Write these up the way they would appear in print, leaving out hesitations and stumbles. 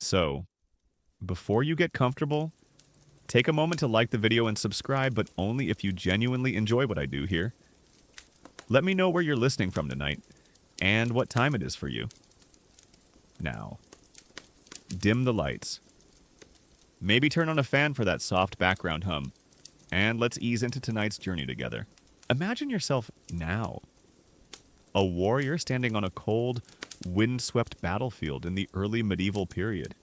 So, before you get comfortable, take a moment to like the video and subscribe, but only if you genuinely enjoy what I do here. Let me know where you're listening from tonight, and what time it is for you. Now, dim the lights. Maybe turn on a fan for that soft background hum, and let's ease into tonight's journey together. Imagine yourself now, a warrior standing on a cold, wind-swept battlefield in the early medieval period.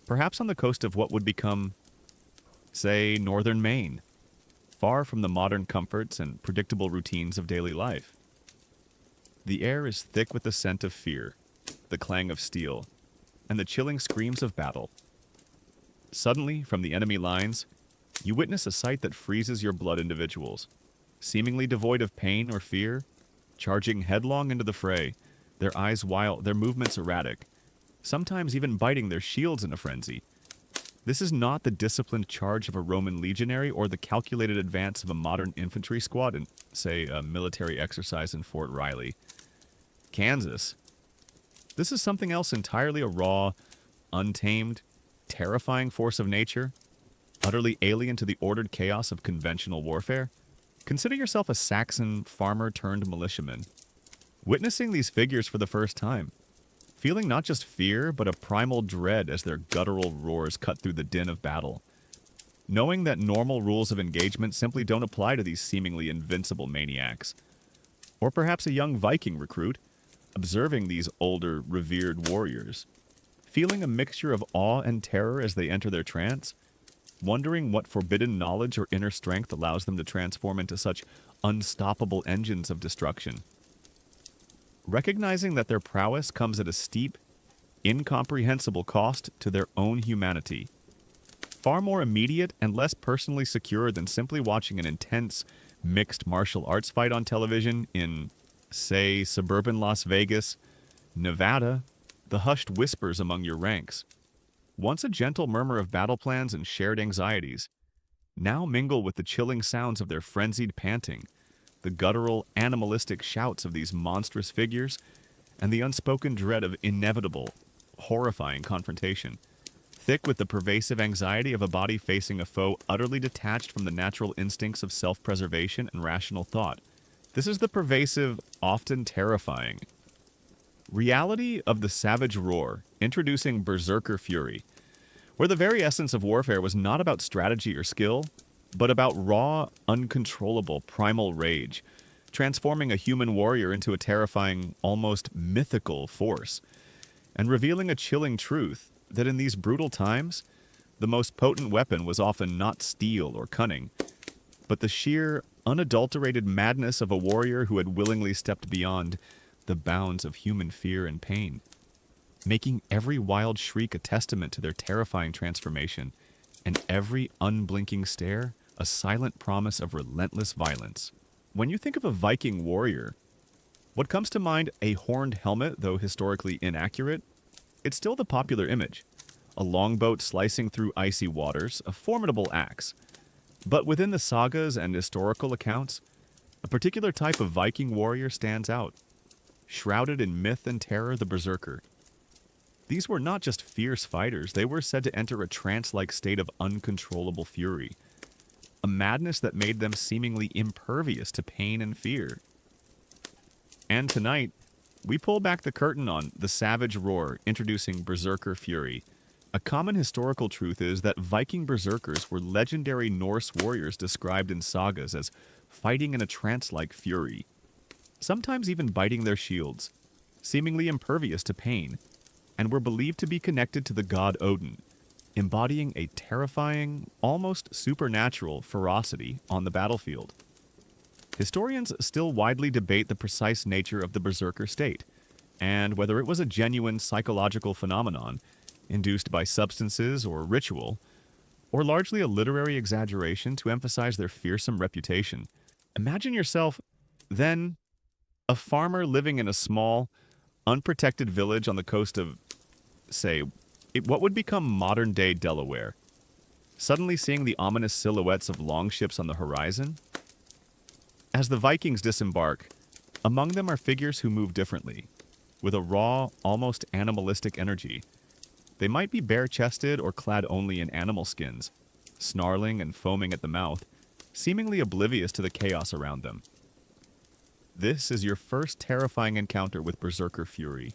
Perhaps on the coast of what would become, say, northern Maine, far from the modern comforts and predictable routines of daily life. The air is thick with the scent of fear, the clang of steel, and the chilling screams of battle. Suddenly, from the enemy lines, you witness a sight that freezes your blood. Individuals, seemingly devoid of pain or fear, charging headlong into the fray, their eyes wild, their movements erratic, sometimes even biting their shields in a frenzy. This is not the disciplined charge of a Roman legionary or the calculated advance of a modern infantry squad in, say, a military exercise in Fort Riley, Kansas. This is something else entirely, a raw, untamed, terrifying force of nature, utterly alien to the ordered chaos of conventional warfare. Consider yourself a Saxon farmer turned militiaman, witnessing these figures for the first time, feeling not just fear, but a primal dread as their guttural roars cut through the din of battle, knowing that normal rules of engagement simply don't apply to these seemingly invincible maniacs. Or perhaps a young Viking recruit, observing these older, revered warriors, feeling a mixture of awe and terror as they enter their trance, wondering what forbidden knowledge or inner strength allows them to transform into such unstoppable engines of destruction. Recognizing that their prowess comes at a steep, incomprehensible cost to their own humanity, far more immediate and less personally secure than simply watching an intense, mixed martial arts fight on television in, say, suburban Las Vegas, Nevada. The hushed whispers among your ranks, once a gentle murmur of battle plans and shared anxieties, now mingle with the chilling sounds of their frenzied panting, the guttural, animalistic shouts of these monstrous figures, and the unspoken dread of inevitable, horrifying confrontation, thick with the pervasive anxiety of a body facing a foe utterly detached from the natural instincts of self-preservation and rational thought. This is the pervasive, often terrifying reality of the savage roar, introducing berserker fury, where the very essence of warfare was not about strategy or skill, but about raw, uncontrollable, primal rage, transforming a human warrior into a terrifying, almost mythical force, and revealing a chilling truth that in these brutal times, the most potent weapon was often not steel or cunning, but the sheer, unadulterated madness of a warrior who had willingly stepped beyond the bounds of human fear and pain, making every wild shriek a testament to their terrifying transformation, and every unblinking stare a silent promise of relentless violence. When you think of a Viking warrior, what comes to mind? A horned helmet, though historically inaccurate? It's still the popular image. A longboat slicing through icy waters, a formidable axe. But within the sagas and historical accounts, a particular type of Viking warrior stands out. Shrouded in myth and terror, the berserker. These were not just fierce fighters, they were said to enter a trance-like state of uncontrollable fury, a madness that made them seemingly impervious to pain and fear. And tonight, we pull back the curtain on the savage roar, introducing berserker fury. A common historical truth is that Viking berserkers were legendary Norse warriors described in sagas as fighting in a trance-like fury, sometimes even biting their shields, seemingly impervious to pain, and were believed to be connected to the god Odin, embodying a terrifying, almost supernatural ferocity on the battlefield. Historians still widely debate the precise nature of the berserker state, and whether it was a genuine psychological phenomenon induced by substances or ritual, or largely a literary exaggeration to emphasize their fearsome reputation. Imagine yourself, then, a farmer living in a small, unprotected village on the coast of, say, what would become modern-day Delaware, suddenly seeing the ominous silhouettes of longships on the horizon. As the Vikings disembark, among them are figures who move differently, with a raw, almost animalistic energy, They might be bare-chested or clad only in animal skins, snarling and foaming at the mouth, seemingly oblivious to the chaos around them. This is your first terrifying encounter with berserker fury.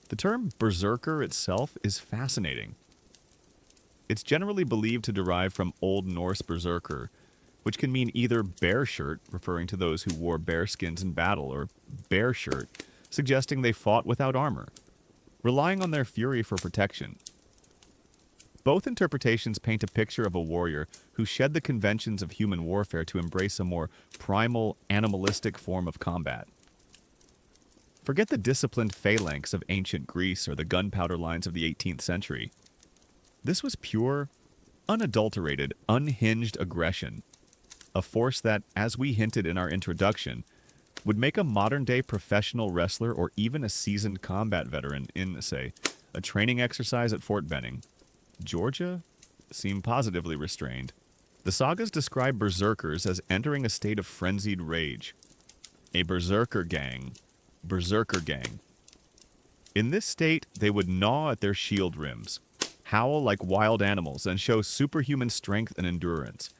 The term berserker itself is fascinating. It's generally believed to derive from Old Norse berserker, which can mean either bear shirt, referring to those who wore bear skins in battle, or bear shirt, suggesting they fought without armor, relying on their fury for protection. Both interpretations paint a picture of a warrior who shed the conventions of human warfare to embrace a more primal, animalistic form of combat. Forget the disciplined phalanx of ancient Greece or the gunpowder lines of the 18th century. This was pure, unadulterated, unhinged aggression, a force that, as we hinted in our introduction, would make a modern-day professional wrestler or even a seasoned combat veteran in, say, a training exercise at Fort Benning, Georgia, seem positively restrained. The sagas describe berserkers as entering a state of frenzied rage. A berserkergang. In this state, they would gnaw at their shield rims, howl like wild animals, and show superhuman strength and endurance.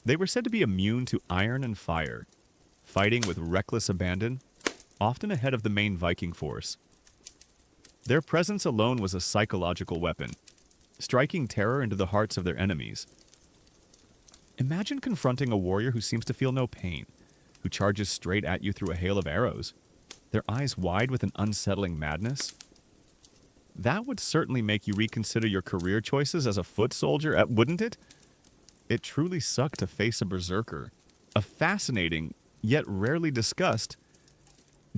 They were said to be immune to iron and fire, fighting with reckless abandon, often ahead of the main Viking force. Their presence alone was a psychological weapon, striking terror into the hearts of their enemies. Imagine confronting a warrior who seems to feel no pain, who charges straight at you through a hail of arrows, their eyes wide with an unsettling madness. That would certainly make you reconsider your career choices as a foot soldier, wouldn't it? It truly sucked to face a berserker. A fascinating, yet rarely discussed,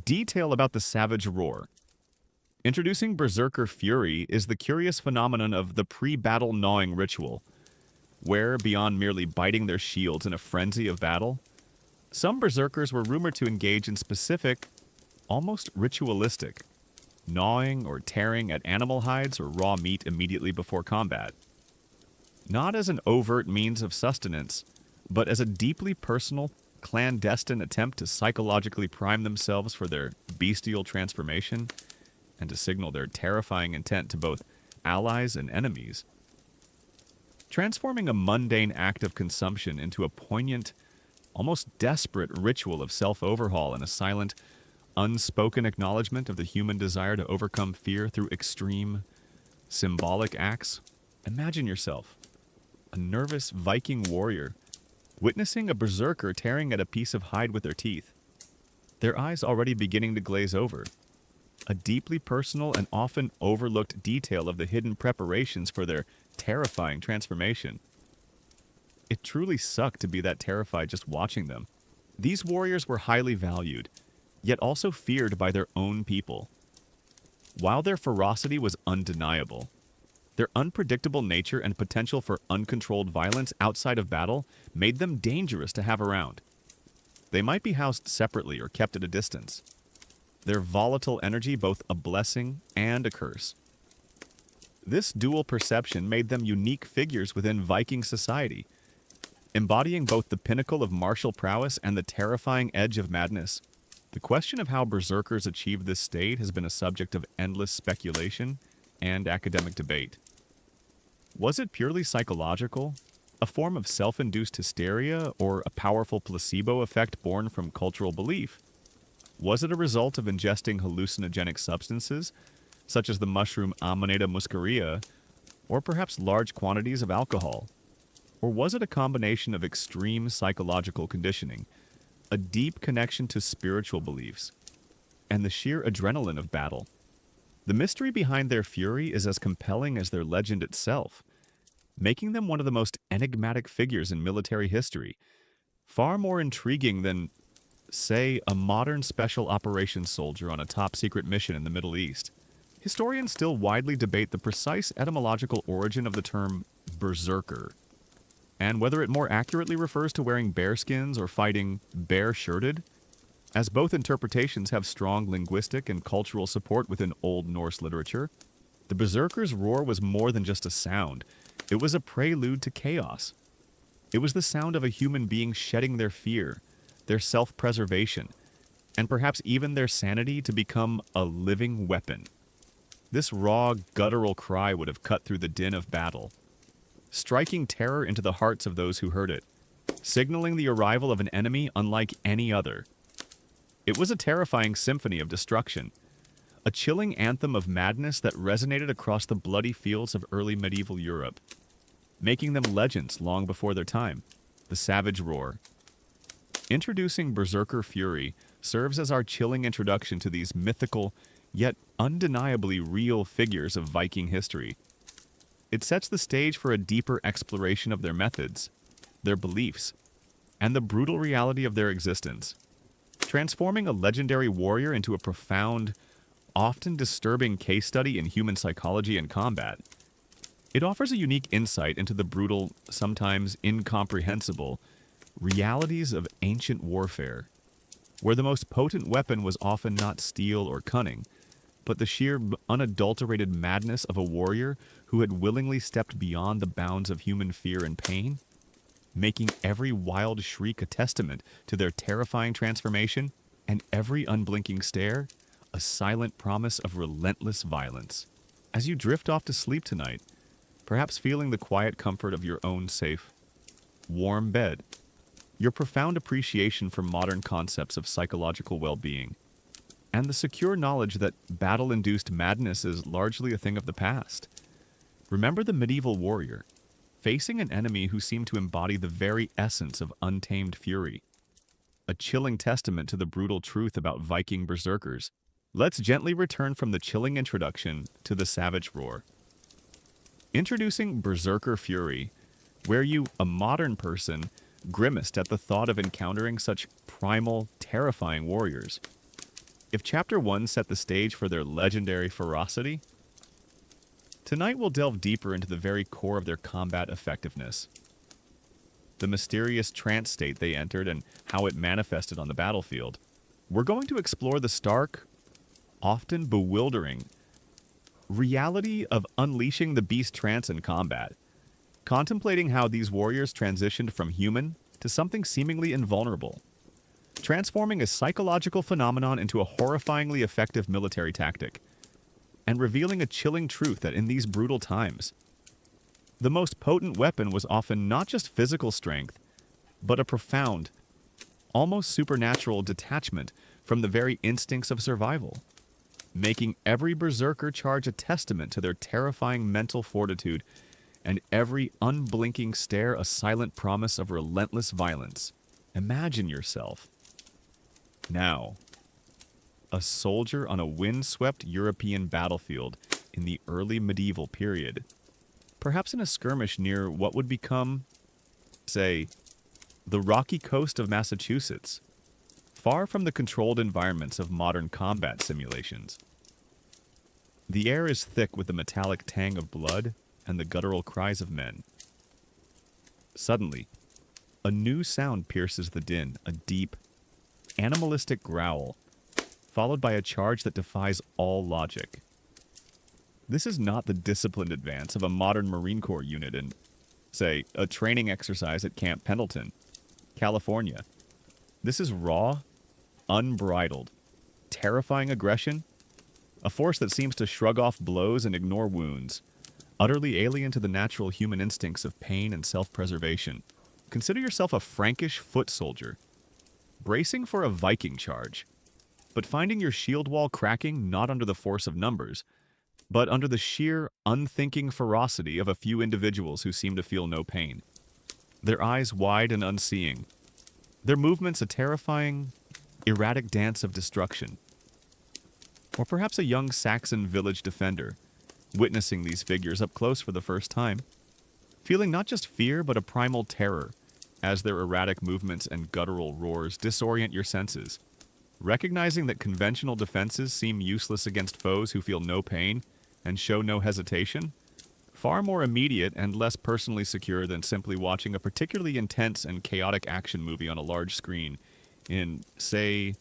detail about the savage roar. Introducing berserker fury is the curious phenomenon of the pre-battle gnawing ritual, where, beyond merely biting their shields in a frenzy of battle, some berserkers were rumored to engage in specific, almost ritualistic, gnawing or tearing at animal hides or raw meat immediately before combat. Not as an overt means of sustenance, but as a deeply personal, clandestine attempt to psychologically prime themselves for their bestial transformation and to signal their terrifying intent to both allies and enemies. Transforming a mundane act of consumption into a poignant, almost desperate ritual of self-overhaul and a silent, unspoken acknowledgement of the human desire to overcome fear through extreme, symbolic acts. Imagine yourself, a nervous Viking warrior, witnessing a berserker tearing at a piece of hide with their teeth, their eyes already beginning to glaze over. A deeply personal and often overlooked detail of the hidden preparations for their terrifying transformation. It truly sucked to be that terrified just watching them. These warriors were highly valued, yet also feared by their own people. While their ferocity was undeniable, their unpredictable nature and potential for uncontrolled violence outside of battle made them dangerous to have around. They might be housed separately or kept at a distance. Their volatile energy both a blessing and a curse. This dual perception made them unique figures within Viking society, embodying both the pinnacle of martial prowess and the terrifying edge of madness. The question of how berserkers achieved this state has been a subject of endless speculation and academic debate. Was it purely psychological, a form of self-induced hysteria, or a powerful placebo effect born from cultural belief? Was it a result of ingesting hallucinogenic substances, such as the mushroom Amanita muscaria, or perhaps large quantities of alcohol? Or was it a combination of extreme psychological conditioning, a deep connection to spiritual beliefs, and the sheer adrenaline of battle? The mystery behind their fury is as compelling as their legend itself, making them one of the most enigmatic figures in military history, far more intriguing than, say, a modern special operations soldier on a top-secret mission in the Middle East. Historians still widely debate the precise etymological origin of the term berserker, and whether it more accurately refers to wearing bearskins or fighting bare-shirted, as both interpretations have strong linguistic and cultural support within Old Norse literature. The berserker's roar was more than just a sound. It was a prelude to chaos. It was the sound of a human being shedding their fear, their self-preservation, and perhaps even their sanity to become a living weapon. This raw, guttural cry would have cut through the din of battle, striking terror into the hearts of those who heard it, signaling the arrival of an enemy unlike any other. It was a terrifying symphony of destruction, a chilling anthem of madness that resonated across the bloody fields of early medieval Europe, making them legends long before their time. The savage roar. Introducing Berserker Fury serves as our chilling introduction to these mythical, yet undeniably real figures of Viking history. It sets the stage for a deeper exploration of their methods, their beliefs, and the brutal reality of their existence, transforming a legendary warrior into a profound, often disturbing case study in human psychology and combat. It offers a unique insight into the brutal, sometimes incomprehensible, realities of ancient warfare, where the most potent weapon was often not steel or cunning, but the sheer, unadulterated madness of a warrior who had willingly stepped beyond the bounds of human fear and pain, making every wild shriek a testament to their terrifying transformation, and every unblinking stare a silent promise of relentless violence. As you drift off to sleep tonight, perhaps feeling the quiet comfort of your own safe, warm bed, your profound appreciation for modern concepts of psychological well-being, and the secure knowledge that battle-induced madness is largely a thing of the past. Remember the medieval warrior, facing an enemy who seemed to embody the very essence of untamed fury. A chilling testament to the brutal truth about Viking berserkers. Let's gently return from the chilling introduction to the savage roar. Introducing Berserker Fury, where you, a modern person, grimaced at the thought of encountering such primal, terrifying warriors. If Chapter 1 set the stage for their legendary ferocity, tonight we'll delve deeper into the very core of their combat effectiveness. The mysterious trance state they entered and how it manifested on the battlefield. We're going to explore the stark, often bewildering, reality of unleashing the beast trance in combat, contemplating how these warriors transitioned from human to something seemingly invulnerable, transforming a psychological phenomenon into a horrifyingly effective military tactic, and revealing a chilling truth that in these brutal times, the most potent weapon was often not just physical strength, but a profound, almost supernatural detachment from the very instincts of survival, making every berserker charge a testament to their terrifying mental fortitude and every unblinking stare a silent promise of relentless violence. Imagine yourself, now, a soldier on a windswept European battlefield in the early medieval period, perhaps in a skirmish near what would become, say, the rocky coast of Massachusetts, far from the controlled environments of modern combat simulations. The air is thick with the metallic tang of blood and the guttural cries of men. Suddenly, a new sound pierces the din, a deep, animalistic growl, followed by a charge that defies all logic. This is not the disciplined advance of a modern Marine Corps unit in, say, a training exercise at Camp Pendleton, California. This is raw, unbridled, terrifying aggression, a force that seems to shrug off blows and ignore wounds, utterly alien to the natural human instincts of pain and self-preservation. Consider yourself a Frankish foot soldier, bracing for a Viking charge, but finding your shield wall cracking not under the force of numbers, but under the sheer, unthinking ferocity of a few individuals who seem to feel no pain. Their eyes wide and unseeing, their movements a terrifying, erratic dance of destruction. Or perhaps a young Saxon village defender, witnessing these figures up close for the first time, feeling not just fear but a primal terror as their erratic movements and guttural roars disorient your senses. Recognizing that conventional defenses seem useless against foes who feel no pain and show no hesitation, far more immediate and less personally secure than simply watching a particularly intense and chaotic action movie on a large screen in, say,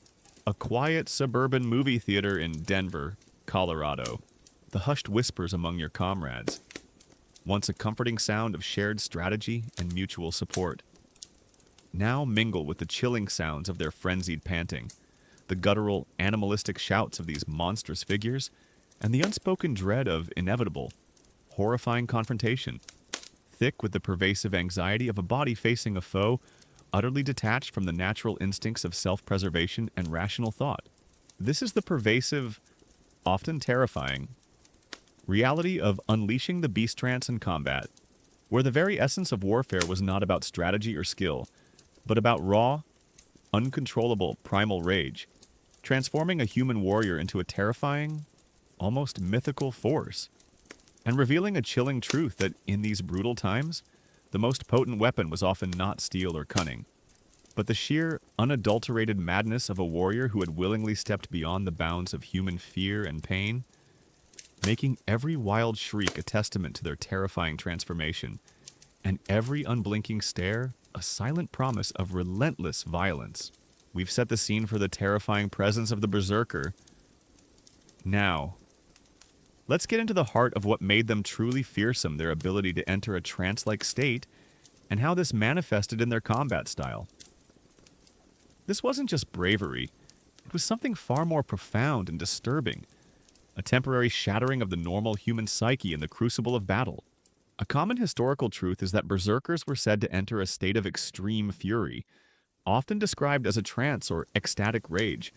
a quiet suburban movie theater in Denver, Colorado. The hushed whispers among your comrades, once a comforting sound of shared strategy and mutual support, now mingle with the chilling sounds of their frenzied panting, the guttural, animalistic shouts of these monstrous figures, and the unspoken dread of inevitable, horrifying confrontation, thick with the pervasive anxiety of a body facing a foe utterly detached from the natural instincts of self-preservation and rational thought. This is the pervasive, often terrifying, reality of unleashing the beast trance in combat, where the very essence of warfare was not about strategy or skill, but about raw, uncontrollable primal rage, transforming a human warrior into a terrifying, almost mythical force, and revealing a chilling truth that in these brutal times, the most potent weapon was often not steel or cunning, but the sheer, unadulterated madness of a warrior who had willingly stepped beyond the bounds of human fear and pain, making every wild shriek a testament to their terrifying transformation, and every unblinking stare a silent promise of relentless violence. We've set the scene for the terrifying presence of the Berserker. Now, let's get into the heart of what made them truly fearsome, their ability to enter a trance-like state, and how this manifested in their combat style. This wasn't just bravery, it was something far more profound and disturbing, a temporary shattering of the normal human psyche in the crucible of battle. A common historical truth is that berserkers were said to enter a state of extreme fury, often described as a trance or ecstatic rage,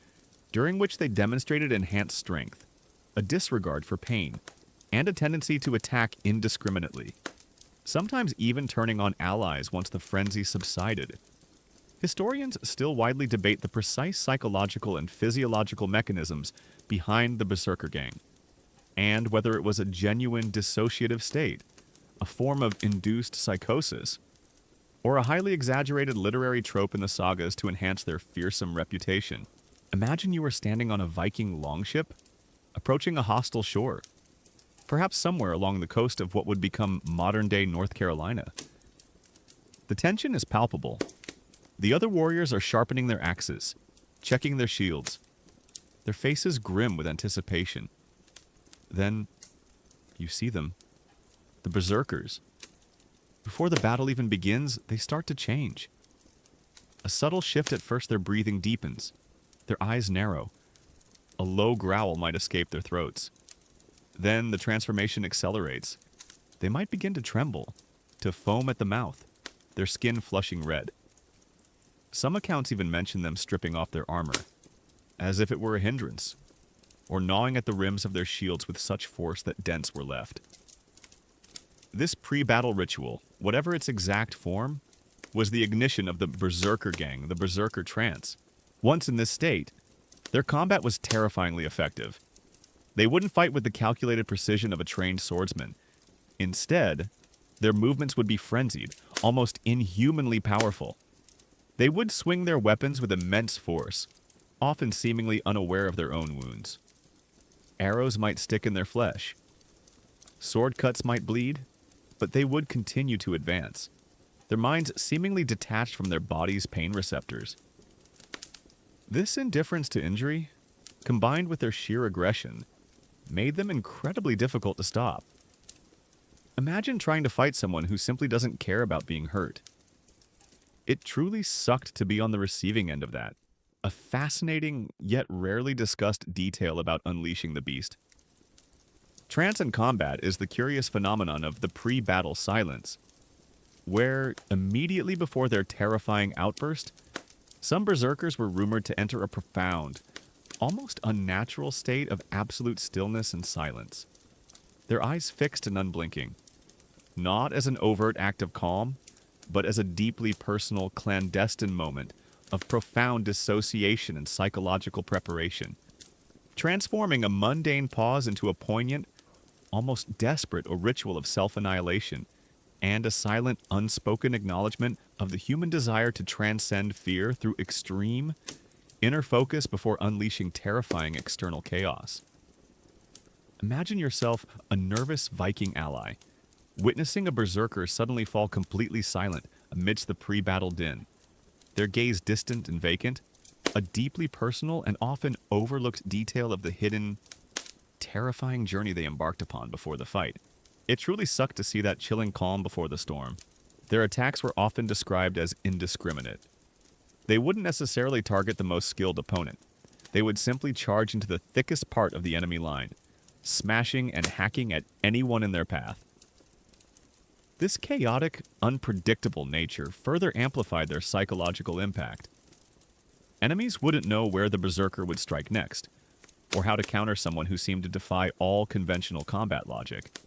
during which they demonstrated enhanced strength, a disregard for pain, and a tendency to attack indiscriminately, sometimes even turning on allies once the frenzy subsided. Historians still widely debate the precise psychological and physiological mechanisms behind the berserkergang, and whether it was a genuine dissociative state, a form of induced psychosis, or a highly exaggerated literary trope in the sagas to enhance their fearsome reputation. Imagine you were standing on a Viking longship, approaching a hostile shore, perhaps somewhere along the coast of what would become modern-day North Carolina. The tension is palpable. The other warriors are sharpening their axes, checking their shields, their faces grim with anticipation. Then, you see them. The berserkers. Before the battle even begins, they start to change. A subtle shift at first, their breathing deepens. Their eyes narrow. A low growl might escape their throats. Then the transformation accelerates. They might begin to tremble, to foam at the mouth, their skin flushing red. Some accounts even mention them stripping off their armor, as if it were a hindrance, or gnawing at the rims of their shields with such force that dents were left. This pre-battle ritual, whatever its exact form, was the ignition of the berserkergang, the berserker trance. Once in this state, their combat was terrifyingly effective. They wouldn't fight with the calculated precision of a trained swordsman. Instead, their movements would be frenzied, almost inhumanly powerful. They would swing their weapons with immense force, often seemingly unaware of their own wounds. Arrows might stick in their flesh. Sword cuts might bleed, but they would continue to advance, their minds seemingly detached from their body's pain receptors. This indifference to injury, combined with their sheer aggression, made them incredibly difficult to stop. Imagine trying to fight someone who simply doesn't care about being hurt. It truly sucked to be on the receiving end of that. A fascinating, yet rarely discussed detail about unleashing the beast. Trance in combat is the curious phenomenon of the pre-battle silence, where, immediately before their terrifying outburst, some berserkers were rumored to enter a profound, almost unnatural state of absolute stillness and silence, their eyes fixed and unblinking, not as an overt act of calm, but as a deeply personal, clandestine moment of profound dissociation and psychological preparation, transforming a mundane pause into a poignant, almost desperate ritual of self-annihilation, and a silent, unspoken acknowledgement of the human desire to transcend fear through extreme, inner focus before unleashing terrifying external chaos. Imagine yourself a nervous Viking ally, witnessing a berserker suddenly fall completely silent amidst the pre-battle din, their gaze distant and vacant, a deeply personal and often overlooked detail of the hidden, terrifying journey they embarked upon before the fight. It truly sucked to see that chilling calm before the storm. Their attacks were often described as indiscriminate. They wouldn't necessarily target the most skilled opponent. They would simply charge into the thickest part of the enemy line, smashing and hacking at anyone in their path. This chaotic, unpredictable nature further amplified their psychological impact. Enemies wouldn't know where the berserker would strike next, or how to counter someone who seemed to defy all conventional combat logic.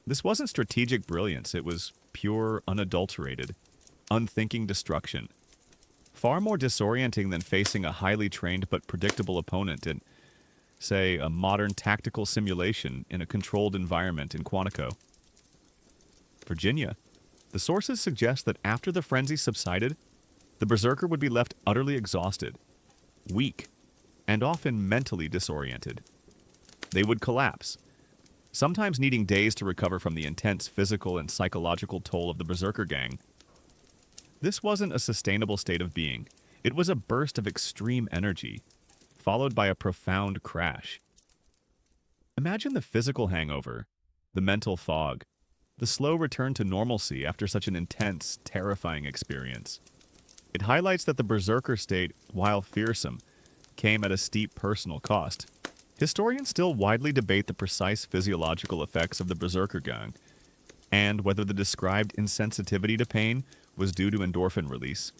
This wasn't strategic brilliance, it was pure, unadulterated, unthinking destruction. Far more disorienting than facing a highly trained but predictable opponent in, say, a modern tactical simulation in a controlled environment in Quantico. Virginia, the sources suggest that after the frenzy subsided, the berserker would be left utterly exhausted, weak, and often mentally disoriented. They would collapse, sometimes needing days to recover from the intense physical and psychological toll of the berserkergang. This wasn't a sustainable state of being. It was a burst of extreme energy, followed by a profound crash. Imagine the physical hangover, the mental fog, the slow return to normalcy after such an intense, terrifying experience. It highlights that the berserker state, while fearsome, came at a steep personal cost. Historians still widely debate the precise physiological effects of the berserkergang, and whether the described insensitivity to pain was due to endorphin release,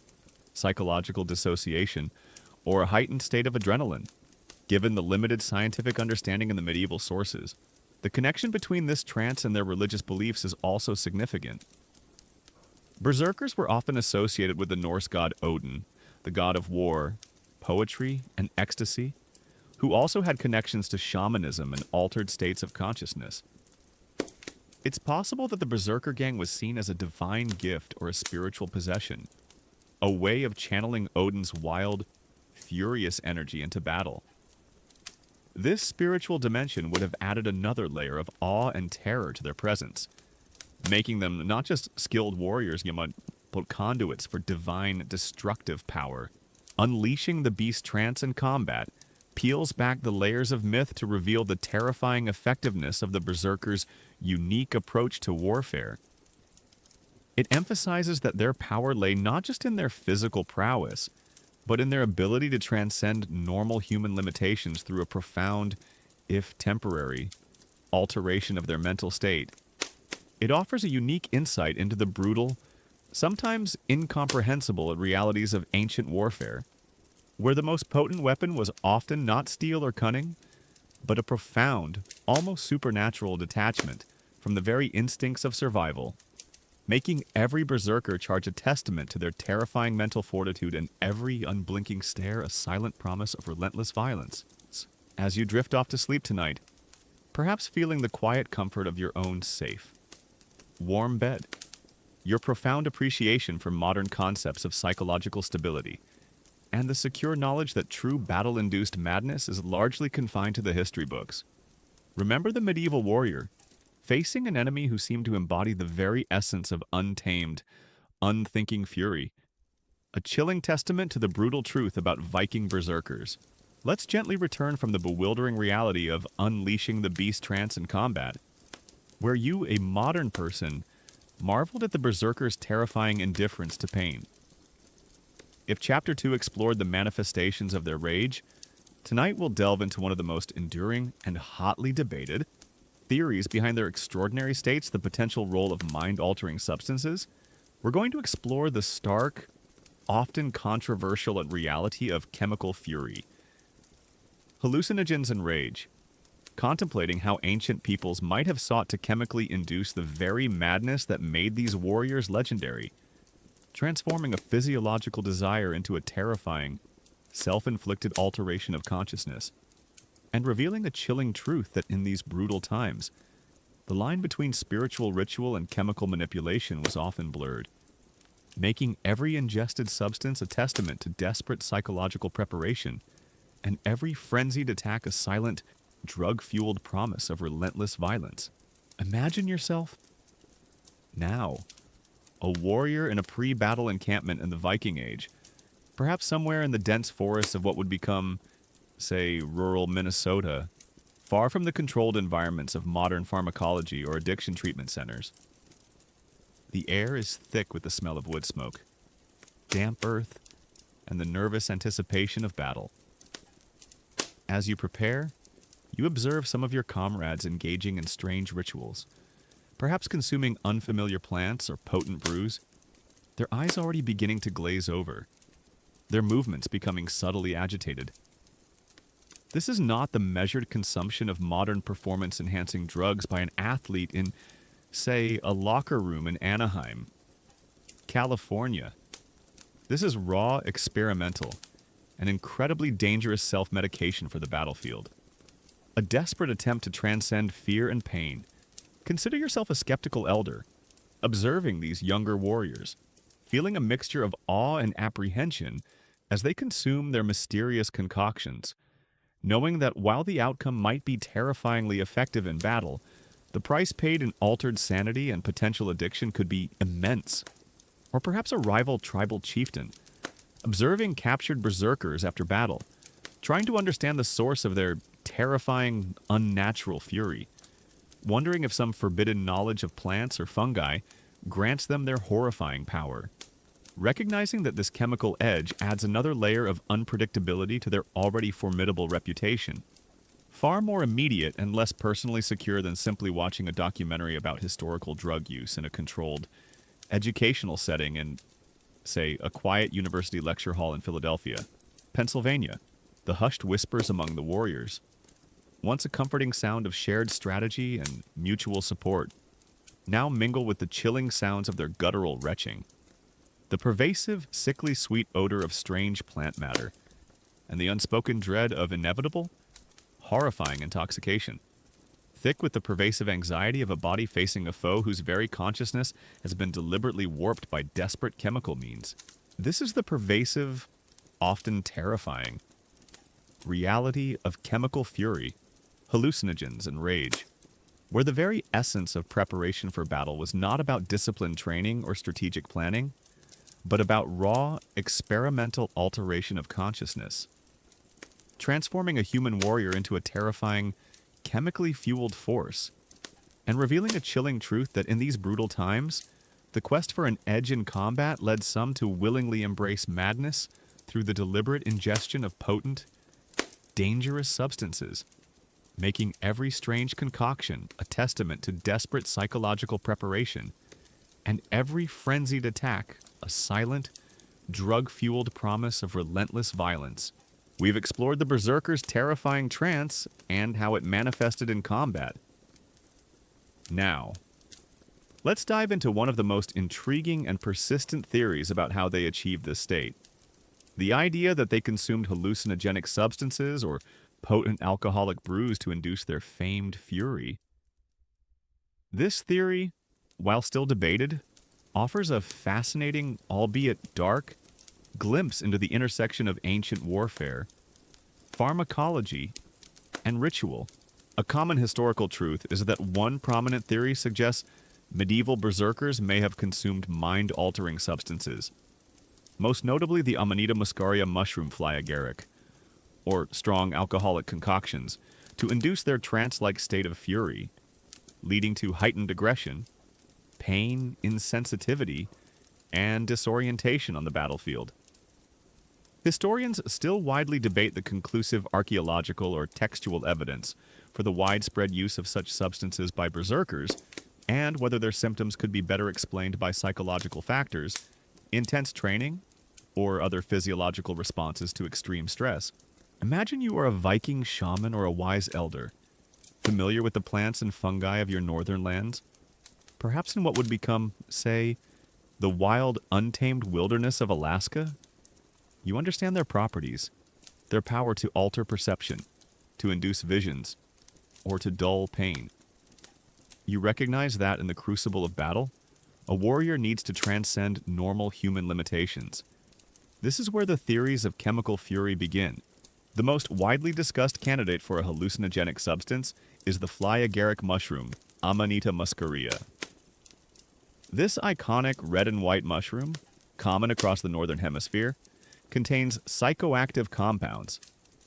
psychological dissociation, or a heightened state of adrenaline. Given the limited scientific understanding in the medieval sources, the connection between this trance and their religious beliefs is also significant. Berserkers were often associated with the Norse god Odin, the god of war, poetry, and ecstasy, who also had connections to shamanism and altered states of consciousness. It's possible that the berserkergang was seen as a divine gift or a spiritual possession, a way of channeling Odin's wild, furious energy into battle. This spiritual dimension would have added another layer of awe and terror to their presence, making them not just skilled warriors, but conduits for divine, destructive power. Unleashing the beast trance in combat peels back the layers of myth to reveal the terrifying effectiveness of the berserkers' unique approach to warfare. It emphasizes that their power lay not just in their physical prowess, but in their ability to transcend normal human limitations through a profound, if temporary, alteration of their mental state. It offers a unique insight into the brutal, sometimes incomprehensible realities of ancient warfare, where the most potent weapon was often not steel or cunning, but a profound, almost supernatural detachment from the very instincts of survival, making every berserker charge a testament to their terrifying mental fortitude and every unblinking stare a silent promise of relentless violence. As you drift off to sleep tonight, perhaps feeling the quiet comfort of your own safe, warm bed, your profound appreciation for modern concepts of psychological stability, and the secure knowledge that true battle-induced madness is largely confined to the history books. Remember the medieval warrior, facing an enemy who seemed to embody the very essence of untamed, unthinking fury. A chilling testament to the brutal truth about Viking berserkers. Let's gently return from the bewildering reality of unleashing the beast trance in combat, where you, a modern person, marveled at the berserkers' terrifying indifference to pain. If Chapter 2 explored the manifestations of their rage, tonight we'll delve into one of the most enduring and hotly debated theories behind their extraordinary states, the potential role of mind-altering substances. We're going to explore the stark, often controversial reality of chemical fury. Hallucinogens and rage, contemplating how ancient peoples might have sought to chemically induce the very madness that made these warriors legendary, transforming a physiological desire into a terrifying, self-inflicted alteration of consciousness, and revealing the chilling truth that in these brutal times, the line between spiritual ritual and chemical manipulation was often blurred, making every ingested substance a testament to desperate psychological preparation, and every frenzied attack a silent, drug-fueled promise of relentless violence. Imagine yourself now, a warrior in a pre-battle encampment in the Viking Age, perhaps somewhere in the dense forests of what would become, say, rural Minnesota, far from the controlled environments of modern pharmacology or addiction treatment centers. The air is thick with the smell of wood smoke, damp earth, and the nervous anticipation of battle. As you prepare, You observe some of your comrades engaging in strange rituals, perhaps consuming unfamiliar plants or potent brews, their eyes already beginning to glaze over, their movements becoming subtly agitated. This is not the measured consumption of modern performance-enhancing drugs by an athlete in, say, a locker room in Anaheim, California. This is raw, experimental, and incredibly dangerous self-medication for the battlefield. A desperate attempt to transcend fear and pain. Consider yourself a skeptical elder, observing these younger warriors, feeling a mixture of awe and apprehension as they consume their mysterious concoctions, knowing that while the outcome might be terrifyingly effective in battle, the price paid in altered sanity and potential addiction could be immense. Or perhaps a rival tribal chieftain, observing captured berserkers after battle, trying to understand the source of their terrifying, unnatural fury, wondering if some forbidden knowledge of plants or fungi grants them their horrifying power. Recognizing that this chemical edge adds another layer of unpredictability to their already formidable reputation. Far more immediate and less personally secure than simply watching a documentary about historical drug use in a controlled, educational setting in, say, a quiet university lecture hall in Philadelphia, Pennsylvania. The hushed whispers among the warriors, once a comforting sound of shared strategy and mutual support, now mingle with the chilling sounds of their guttural retching. The pervasive, sickly sweet odor of strange plant matter, and the unspoken dread of inevitable, horrifying intoxication. Thick with the pervasive anxiety of a body facing a foe whose very consciousness has been deliberately warped by desperate chemical means. This is the pervasive, often terrifying, reality of chemical fury, hallucinogens, and rage, where the very essence of preparation for battle was not about disciplined training or strategic planning, but about raw, experimental alteration of consciousness, transforming a human warrior into a terrifying, chemically fueled force, and revealing a chilling truth that in these brutal times, the quest for an edge in combat led some to willingly embrace madness through the deliberate ingestion of potent, dangerous substances, making every strange concoction a testament to desperate psychological preparation, and every frenzied attack a silent, drug-fueled promise of relentless violence. We've explored the berserker's terrifying trance and how it manifested in combat. Now, let's dive into one of the most intriguing and persistent theories about how they achieved this state. The idea that they consumed hallucinogenic substances or potent alcoholic brews to induce their famed fury. This theory, while still debated, offers a fascinating, albeit dark, glimpse into the intersection of ancient warfare, pharmacology, and ritual. A common historical truth is that one prominent theory suggests medieval berserkers may have consumed mind-altering substances, most notably the Amanita muscaria mushroom fly agaric, or strong alcoholic concoctions, to induce their trance-like state of fury, leading to heightened aggression, pain, insensitivity, and disorientation on the battlefield. Historians still widely debate the conclusive archaeological or textual evidence for the widespread use of such substances by berserkers, and whether their symptoms could be better explained by psychological factors, intense training, or other physiological responses to extreme stress. Imagine you are a Viking shaman or a wise elder, familiar with the plants and fungi of your northern lands, perhaps in what would become, say, the wild, untamed wilderness of Alaska. You understand their properties, their power to alter perception, to induce visions, or to dull pain. You recognize that in the crucible of battle, a warrior needs to transcend normal human limitations. This is where the theories of chemical fury begin. The most widely discussed candidate for a hallucinogenic substance is the fly agaric mushroom, Amanita muscaria. This iconic red and white mushroom, common across the northern hemisphere, contains psychoactive compounds,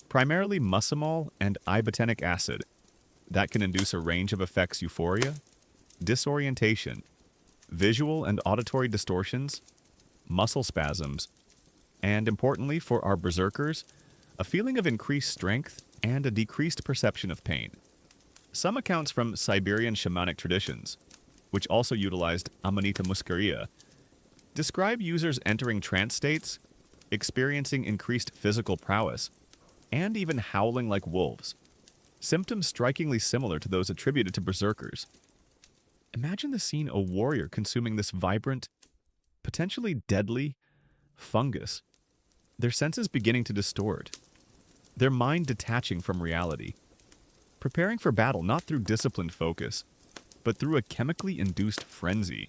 primarily muscimol and ibotenic acid, that can induce a range of effects: euphoria, disorientation, visual and auditory distortions, muscle spasms, and importantly for our berserkers, a feeling of increased strength, and a decreased perception of pain. Some accounts from Siberian shamanic traditions, which also utilized Amanita muscaria, describe users entering trance states, experiencing increased physical prowess, and even howling like wolves, symptoms strikingly similar to those attributed to berserkers. Imagine the scene: a warrior consuming this vibrant, potentially deadly fungus, their senses beginning to distort, their mind detaching from reality, preparing for battle not through disciplined focus, but through a chemically induced frenzy.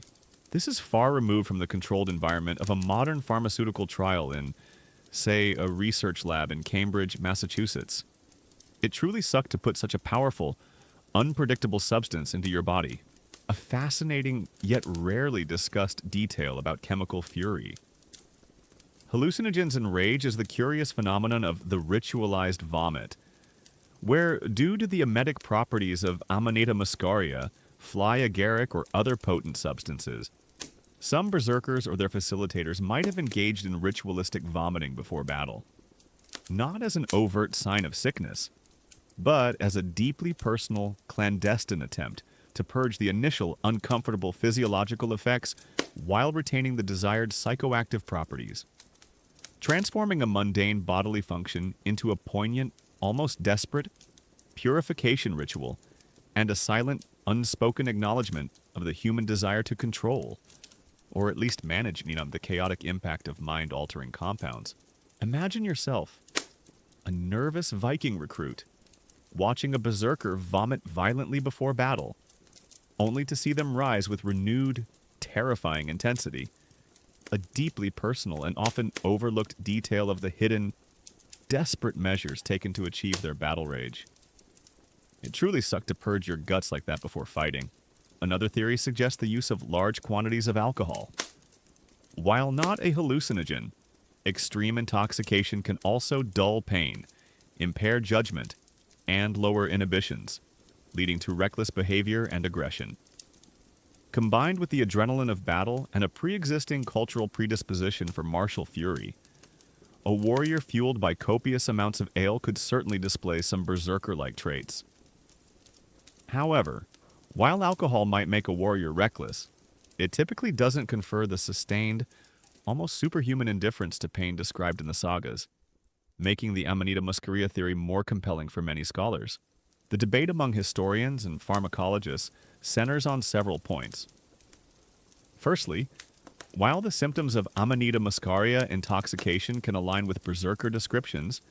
This is far removed from the controlled environment of a modern pharmaceutical trial in, say, a research lab in Cambridge, Massachusetts. It truly sucked to put such a powerful, unpredictable substance into your body. A fascinating, yet rarely discussed detail about chemical fury. Hallucinogens and rage is the curious phenomenon of the ritualized vomit, where, due to the emetic properties of Amanita muscaria, fly agaric, or other potent substances, some berserkers or their facilitators might have engaged in ritualistic vomiting before battle. Not as an overt sign of sickness, but as a deeply personal, clandestine attempt to purge the initial uncomfortable physiological effects while retaining the desired psychoactive properties. Transforming a mundane bodily function into a poignant, almost desperate, purification ritual, and a silent, unspoken acknowledgement of the human desire to control, or at least manage, the chaotic impact of mind-altering compounds. Imagine yourself, a nervous Viking recruit, watching a berserker vomit violently before battle, only to see them rise with renewed, terrifying intensity. A deeply personal and often overlooked detail of the hidden, desperate measures taken to achieve their battle rage. It truly sucked to purge your guts like that before fighting. Another theory suggests the use of large quantities of alcohol. While not a hallucinogen, extreme intoxication can also dull pain, impair judgment, and lower inhibitions, leading to reckless behavior and aggression. Combined with the adrenaline of battle and a pre-existing cultural predisposition for martial fury, a warrior fueled by copious amounts of ale could certainly display some berserker-like traits. However, while alcohol might make a warrior reckless, it typically doesn't confer the sustained, almost superhuman indifference to pain described in the sagas, making the Amanita muscaria theory more compelling for many scholars. The debate among historians and pharmacologists centers on several points. Firstly, while the symptoms of Amanita muscaria intoxication can align with berserker descriptions,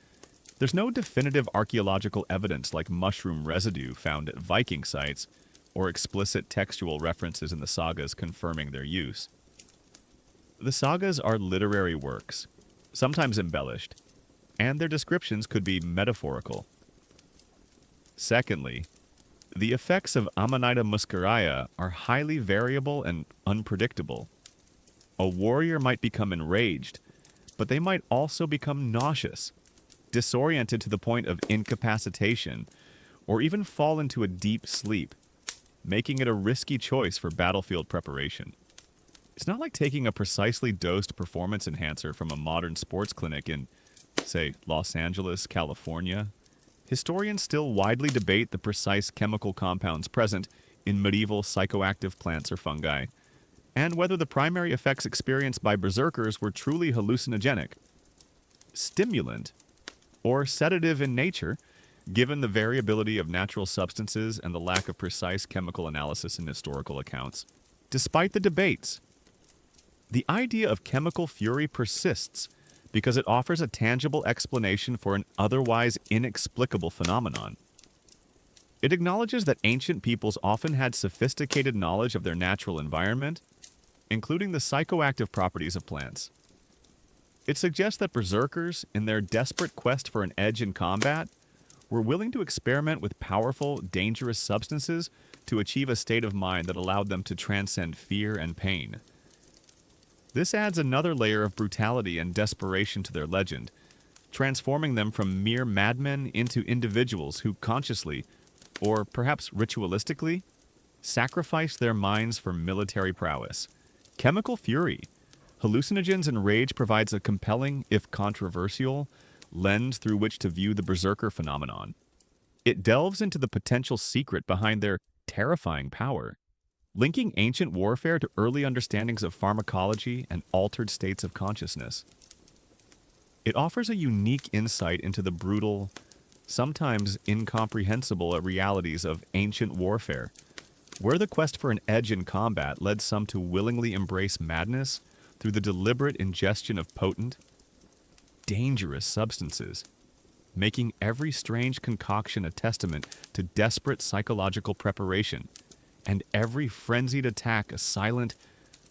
there's no definitive archaeological evidence like mushroom residue found at Viking sites or explicit textual references in the sagas confirming their use. The sagas are literary works, sometimes embellished, and their descriptions could be metaphorical. Secondly, the effects of Amanita muscaria are highly variable and unpredictable. A warrior might become enraged, but they might also become nauseous, disoriented to the point of incapacitation, or even fall into a deep sleep, making it a risky choice for battlefield preparation. It's not like taking a precisely dosed performance enhancer from a modern sports clinic in, say, Los Angeles, California. Historians still widely debate the precise chemical compounds present in medieval psychoactive plants or fungi, and whether the primary effects experienced by berserkers were truly hallucinogenic, stimulant, or sedative in nature, given the variability of natural substances and the lack of precise chemical analysis in historical accounts. Despite the debates, the idea of chemical fury persists because it offers a tangible explanation for an otherwise inexplicable phenomenon. It acknowledges that ancient peoples often had sophisticated knowledge of their natural environment, including the psychoactive properties of plants. It suggests that berserkers, in their desperate quest for an edge in combat, were willing to experiment with powerful, dangerous substances to achieve a state of mind that allowed them to transcend fear and pain. This adds another layer of brutality and desperation to their legend, transforming them from mere madmen into individuals who consciously, or perhaps ritualistically, sacrifice their minds for military prowess. Chemical fury, hallucinogens and rage provides a compelling, if controversial, lens through which to view the berserker phenomenon. It delves into the potential secret behind their terrifying power, linking ancient warfare to early understandings of pharmacology and altered states of consciousness. It offers a unique insight into the brutal, sometimes incomprehensible realities of ancient warfare, where the quest for an edge in combat led some to willingly embrace madness through the deliberate ingestion of potent, dangerous substances, making every strange concoction a testament to desperate psychological preparation, and every frenzied attack a silent,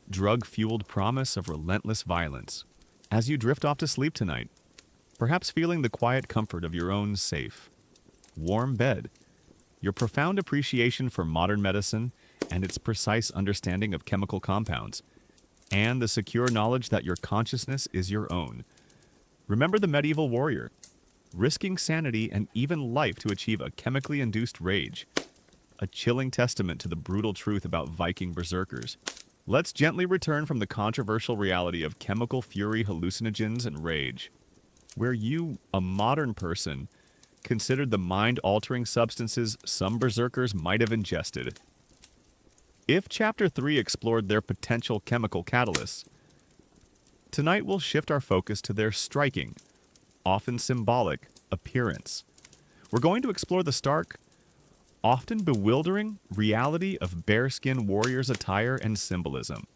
drug-fueled promise of relentless violence. As you drift off to sleep tonight, perhaps feeling the quiet comfort of your own safe, warm bed, your profound appreciation for modern medicine and its precise understanding of chemical compounds, and the secure knowledge that your consciousness is your own. Remember the medieval warrior, risking sanity and even life to achieve a chemically induced rage, a chilling testament to the brutal truth about Viking berserkers. Let's gently return from the controversial reality of chemical fury, hallucinogens, and rage, where you, a modern person, considered the mind-altering substances some berserkers might have ingested. If Chapter 3 explored their potential chemical catalysts, tonight we'll shift our focus to their striking, often symbolic, appearance. We're going to explore the stark, often bewildering reality of bearskin warriors' attire and symbolism,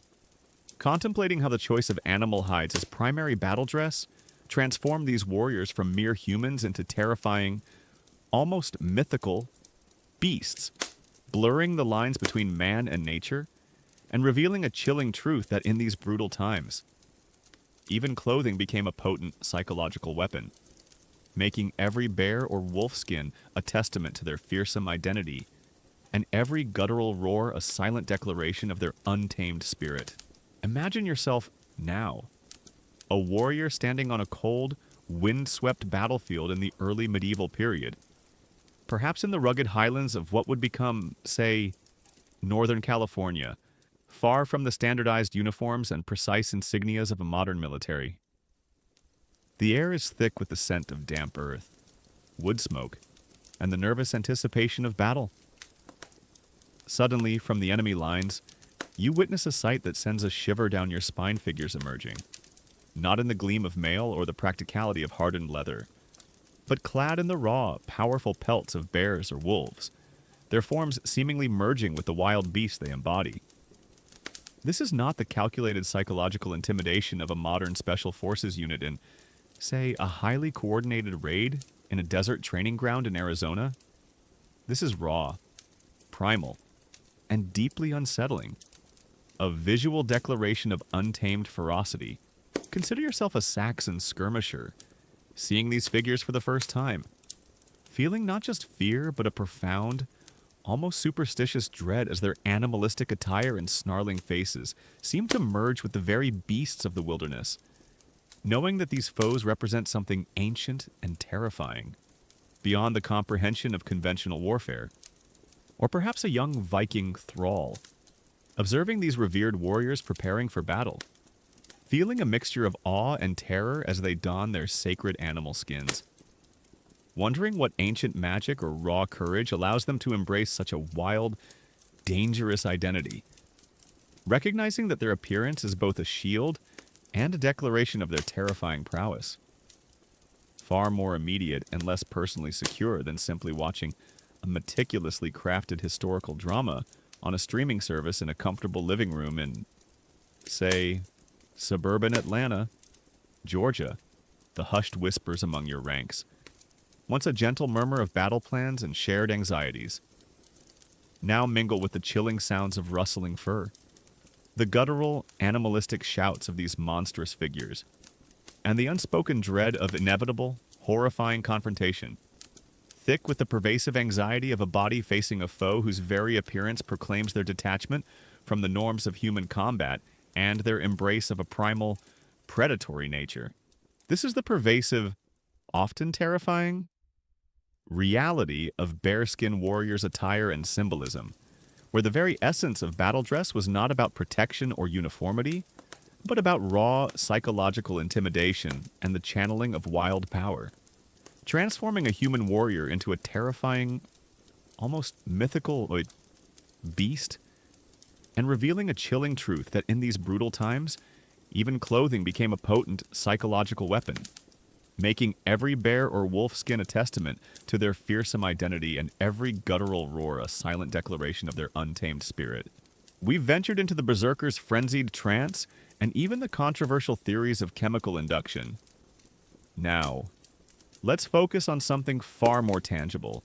contemplating how the choice of animal hides as primary battle dress transformed these warriors from mere humans into terrifying, almost mythical, beasts, blurring the lines between man and nature, and revealing a chilling truth that in these brutal times, even clothing became a potent psychological weapon, making every bear or wolf skin a testament to their fearsome identity, and every guttural roar a silent declaration of their untamed spirit. Imagine yourself now, a warrior standing on a cold, wind-swept battlefield in the early medieval period, perhaps in the rugged highlands of what would become, say, Northern California, far from the standardized uniforms and precise insignias of a modern military. The air is thick with the scent of damp earth, wood smoke, and the nervous anticipation of battle. Suddenly, from the enemy lines, you witness a sight that sends a shiver down your spine. Figures emerging, not in the gleam of mail or the practicality of hardened leather, but clad in the raw, powerful pelts of bears or wolves, their forms seemingly merging with the wild beasts they embody. This is not the calculated psychological intimidation of a modern special forces unit in, say, a highly coordinated raid in a desert training ground in Arizona. This is raw, primal, and deeply unsettling. A visual declaration of untamed ferocity. Consider yourself a Saxon skirmisher, seeing these figures for the first time, feeling not just fear, but a profound, almost superstitious dread as their animalistic attire and snarling faces seem to merge with the very beasts of the wilderness, knowing that these foes represent something ancient and terrifying, beyond the comprehension of conventional warfare. Or perhaps a young Viking thrall, observing these revered warriors preparing for battle, feeling a mixture of awe and terror as they don their sacred animal skins, wondering what ancient magic or raw courage allows them to embrace such a wild, dangerous identity, recognizing that their appearance is both a shield and a declaration of their terrifying prowess. Far more immediate and less personally secure than simply watching a meticulously crafted historical drama on a streaming service in a comfortable living room in, say, suburban Atlanta, Georgia, the hushed whispers among your ranks, once a gentle murmur of battle plans and shared anxieties, now mingle with the chilling sounds of rustling fur, the guttural, animalistic shouts of these monstrous figures, and the unspoken dread of inevitable, horrifying confrontation, thick with the pervasive anxiety of a body facing a foe whose very appearance proclaims their detachment from the norms of human combat and their embrace of a primal, predatory nature. This is the pervasive, often terrifying, reality of bearskin warriors' attire and symbolism, where the very essence of battle dress was not about protection or uniformity, but about raw psychological intimidation and the channeling of wild power, transforming a human warrior into a terrifying, almost mythical beast, and revealing a chilling truth that in these brutal times, even clothing became a potent psychological weapon, making every bear or wolf skin a testament to their fearsome identity and every guttural roar a silent declaration of their untamed spirit. We've ventured into the berserker's frenzied trance and even the controversial theories of chemical induction. Now, let's focus on something far more tangible,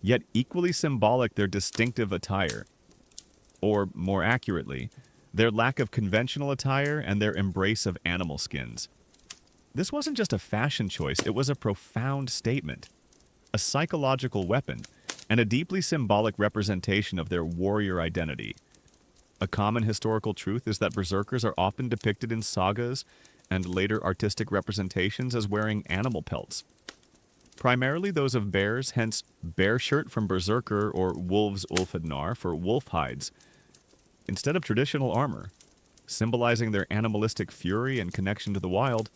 yet equally symbolic: their distinctive attire. Or, more accurately, their lack of conventional attire and their embrace of animal skins. This wasn't just a fashion choice, it was a profound statement, a psychological weapon, and a deeply symbolic representation of their warrior identity. A common historical truth is that berserkers are often depicted in sagas and later artistic representations as wearing animal pelts. Primarily those of bears, hence bear shirt from berserker or wolves ulfednar for wolf hides, instead of traditional armor, symbolizing their animalistic fury and connection to the wild.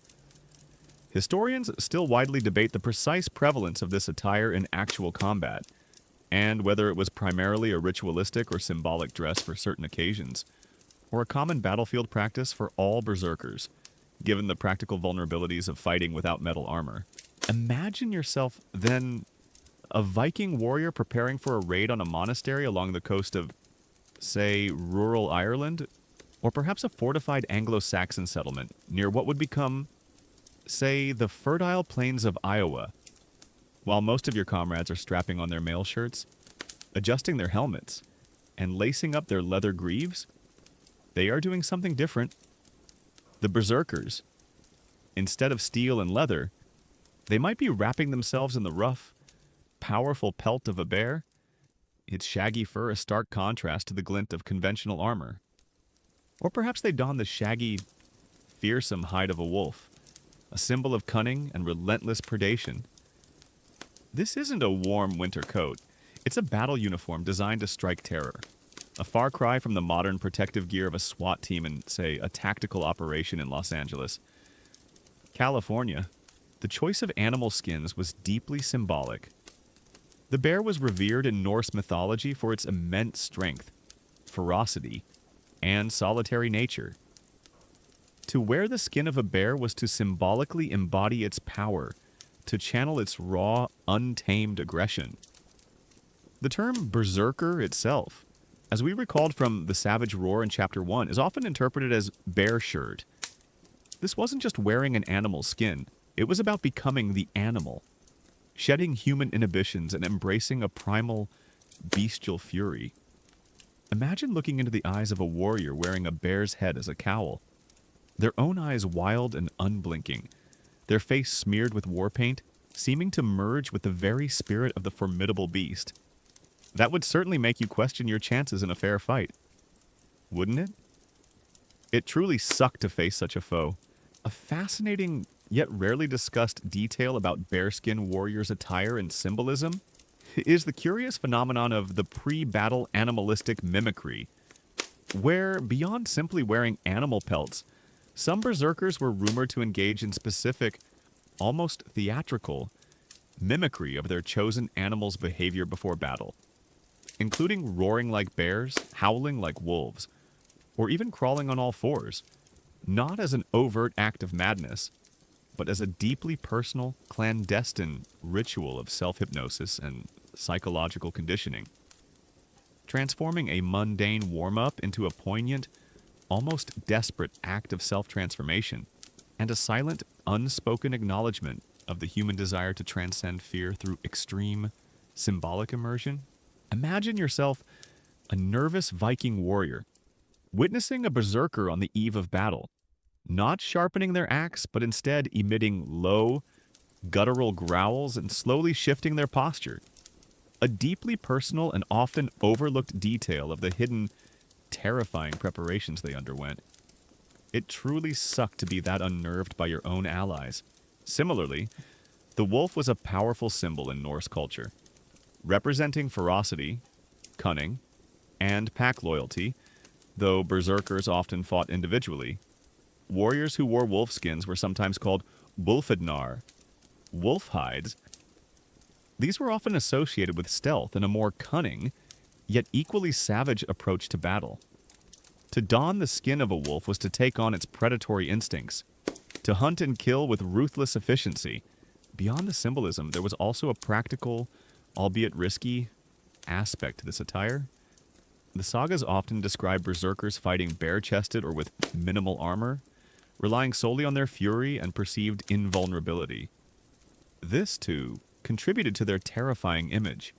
Historians still widely debate the precise prevalence of this attire in actual combat, and whether it was primarily a ritualistic or symbolic dress for certain occasions, or a common battlefield practice for all berserkers, given the practical vulnerabilities of fighting without metal armor. Imagine yourself, then, a Viking warrior preparing for a raid on a monastery along the coast of, say, rural Ireland, or perhaps a fortified Anglo-Saxon settlement near what would become, say, the fertile plains of Iowa, while most of your comrades are strapping on their mail shirts, adjusting their helmets, and lacing up their leather greaves. They are doing something different. The berserkers, instead of steel and leather, they might be wrapping themselves in the rough, powerful pelt of a bear, its shaggy fur a stark contrast to the glint of conventional armor. Or perhaps they don the shaggy, fearsome hide of a wolf, a symbol of cunning and relentless predation. This isn't a warm winter coat. It's a battle uniform designed to strike terror. A far cry from the modern protective gear of a SWAT team in, say, a tactical operation in Los Angeles. California, the choice of animal skins was deeply symbolic. The bear was revered in Norse mythology for its immense strength, ferocity, and solitary nature. To wear the skin of a bear was to symbolically embody its power, to channel its raw, untamed aggression. The term berserker itself, as we recalled from The Savage Roar in Chapter 1, is often interpreted as bear shirt. This wasn't just wearing an animal's skin, it was about becoming the animal, shedding human inhibitions and embracing a primal, bestial fury. Imagine looking into the eyes of a warrior wearing a bear's head as a cowl, their own eyes wild and unblinking, their face smeared with war paint, seeming to merge with the very spirit of the formidable beast. That would certainly make you question your chances in a fair fight. Wouldn't it? It truly sucked to face such a foe. A fascinating, yet rarely discussed detail about bearskin warriors' attire and symbolism is the curious phenomenon of the pre-battle animalistic mimicry, where, beyond simply wearing animal pelts, some berserkers were rumored to engage in specific, almost theatrical, mimicry of their chosen animal's behavior before battle, including roaring like bears, howling like wolves, or even crawling on all fours, not as an overt act of madness, but as a deeply personal, clandestine ritual of self-hypnosis and psychological conditioning, transforming a mundane warm-up into a poignant, almost desperate act of self-transformation, and a silent, unspoken acknowledgement of the human desire to transcend fear through extreme, symbolic immersion. Imagine yourself a nervous Viking warrior, witnessing a berserker on the eve of battle, not sharpening their axe, but instead emitting low, guttural growls and slowly shifting their posture. A deeply personal and often overlooked detail of the hidden, terrifying preparations they underwent. It truly sucked to be that unnerved by your own allies. Similarly, the wolf was a powerful symbol in Norse culture, representing ferocity, cunning, and pack loyalty, though berserkers often fought individually. Warriors who wore wolf skins were sometimes called wolfidnar, wolf hides. These were often associated with stealth and a more cunning, yet equally savage approach to battle. To don the skin of a wolf was to take on its predatory instincts, to hunt and kill with ruthless efficiency. Beyond the symbolism, there was also a practical, albeit risky, aspect to this attire. The sagas often describe berserkers fighting bare-chested or with minimal armor, relying solely on their fury and perceived invulnerability. This, too, contributed to their terrifying image.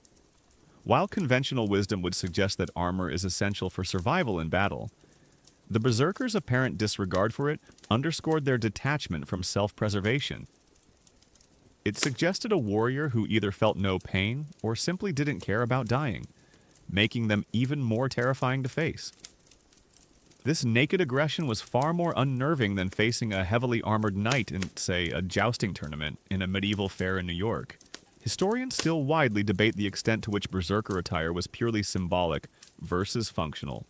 While conventional wisdom would suggest that armor is essential for survival in battle, the berserkers' apparent disregard for it underscored their detachment from self-preservation. It suggested a warrior who either felt no pain or simply didn't care about dying, making them even more terrifying to face. This naked aggression was far more unnerving than facing a heavily armored knight in, say, a jousting tournament in a medieval fair in New York. Historians still widely debate the extent to which berserker attire was purely symbolic versus functional,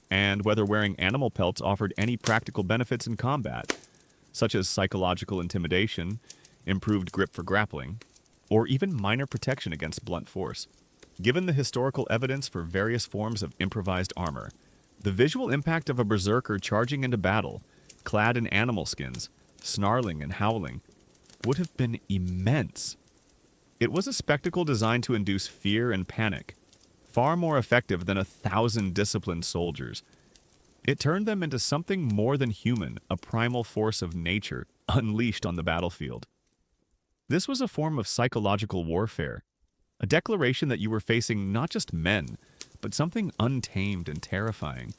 and whether wearing animal pelts offered any practical benefits in combat, such as psychological intimidation, improved grip for grappling, or even minor protection against blunt force. Given the historical evidence for various forms of improvised armor, the visual impact of a berserker charging into battle, clad in animal skins, snarling and howling, would have been immense. It was a spectacle designed to induce fear and panic, far more effective than 1,000 disciplined soldiers. It turned them into something more than human, a primal force of nature, unleashed on the battlefield. This was a form of psychological warfare, a declaration that you were facing not just men, but something untamed and terrifying,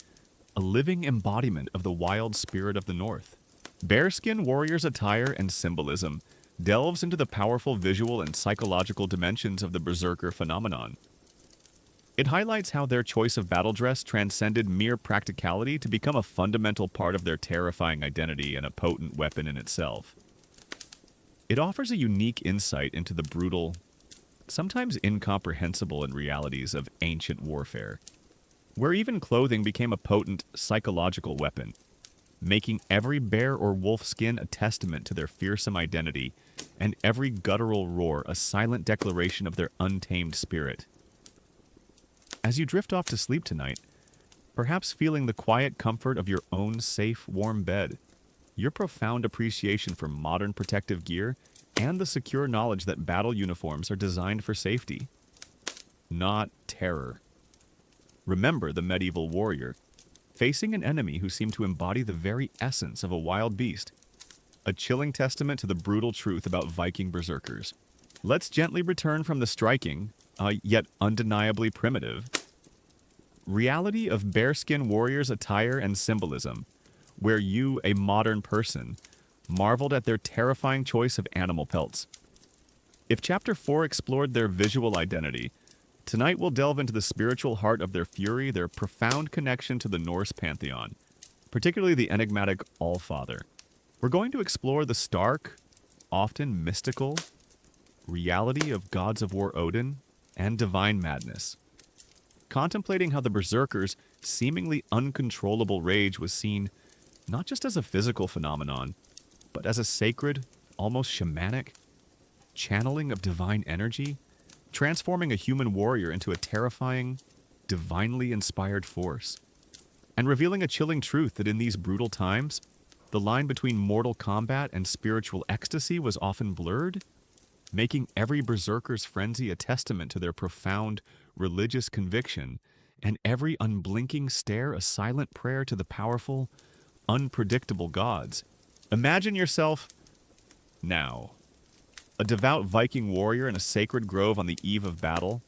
a living embodiment of the wild spirit of the North. Bearskin warriors' attire and symbolism delves into the powerful visual and psychological dimensions of the berserker phenomenon. It highlights how their choice of battle dress transcended mere practicality to become a fundamental part of their terrifying identity and a potent weapon in itself. It offers a unique insight into the brutal, sometimes incomprehensible realities of ancient warfare, where even clothing became a potent psychological weapon, making every bear or wolf skin a testament to their fearsome identity, and every guttural roar a silent declaration of their untamed spirit. As you drift off to sleep tonight, perhaps feeling the quiet comfort of your own safe, warm bed, your profound appreciation for modern protective gear, and the secure knowledge that battle uniforms are designed for safety, not terror. Remember the medieval warrior, facing an enemy who seemed to embody the very essence of a wild beast, a chilling testament to the brutal truth about Viking berserkers. Let's gently return from the striking, yet undeniably primitive, reality of bearskin warriors' attire and symbolism, where you, a modern person, marveled at their terrifying choice of animal pelts. If Chapter 4 explored their visual identity, tonight we'll delve into the spiritual heart of their fury, their profound connection to the Norse pantheon, particularly the enigmatic Allfather. We're going to explore the stark, often mystical, reality of gods of war Odin and divine madness, contemplating how the berserkers' seemingly uncontrollable rage was seen not just as a physical phenomenon, but as a sacred, almost shamanic, channeling of divine energy, transforming a human warrior into a terrifying, divinely inspired force, and revealing a chilling truth that in these brutal times, the line between mortal combat and spiritual ecstasy was often blurred, making every berserker's frenzy a testament to their profound religious conviction, and every unblinking stare a silent prayer to the powerful, unpredictable gods. Imagine yourself, now, a devout Viking warrior in a sacred grove on the eve of battle,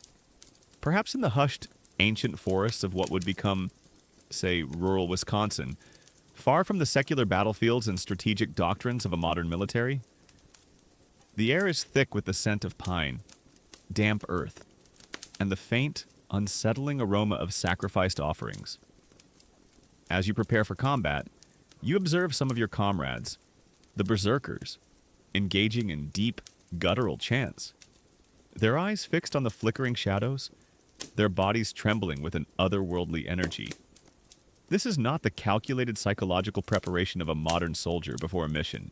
perhaps in the hushed, ancient forests of what would become, say, rural Wisconsin, far from the secular battlefields and strategic doctrines of a modern military. The air is thick with the scent of pine, damp earth, and the faint, unsettling aroma of sacrificed offerings. As you prepare for combat, you observe some of your comrades, the berserkers, engaging in deep, guttural chants, their eyes fixed on the flickering shadows, their bodies trembling with an otherworldly energy. This is not the calculated psychological preparation of a modern soldier before a mission.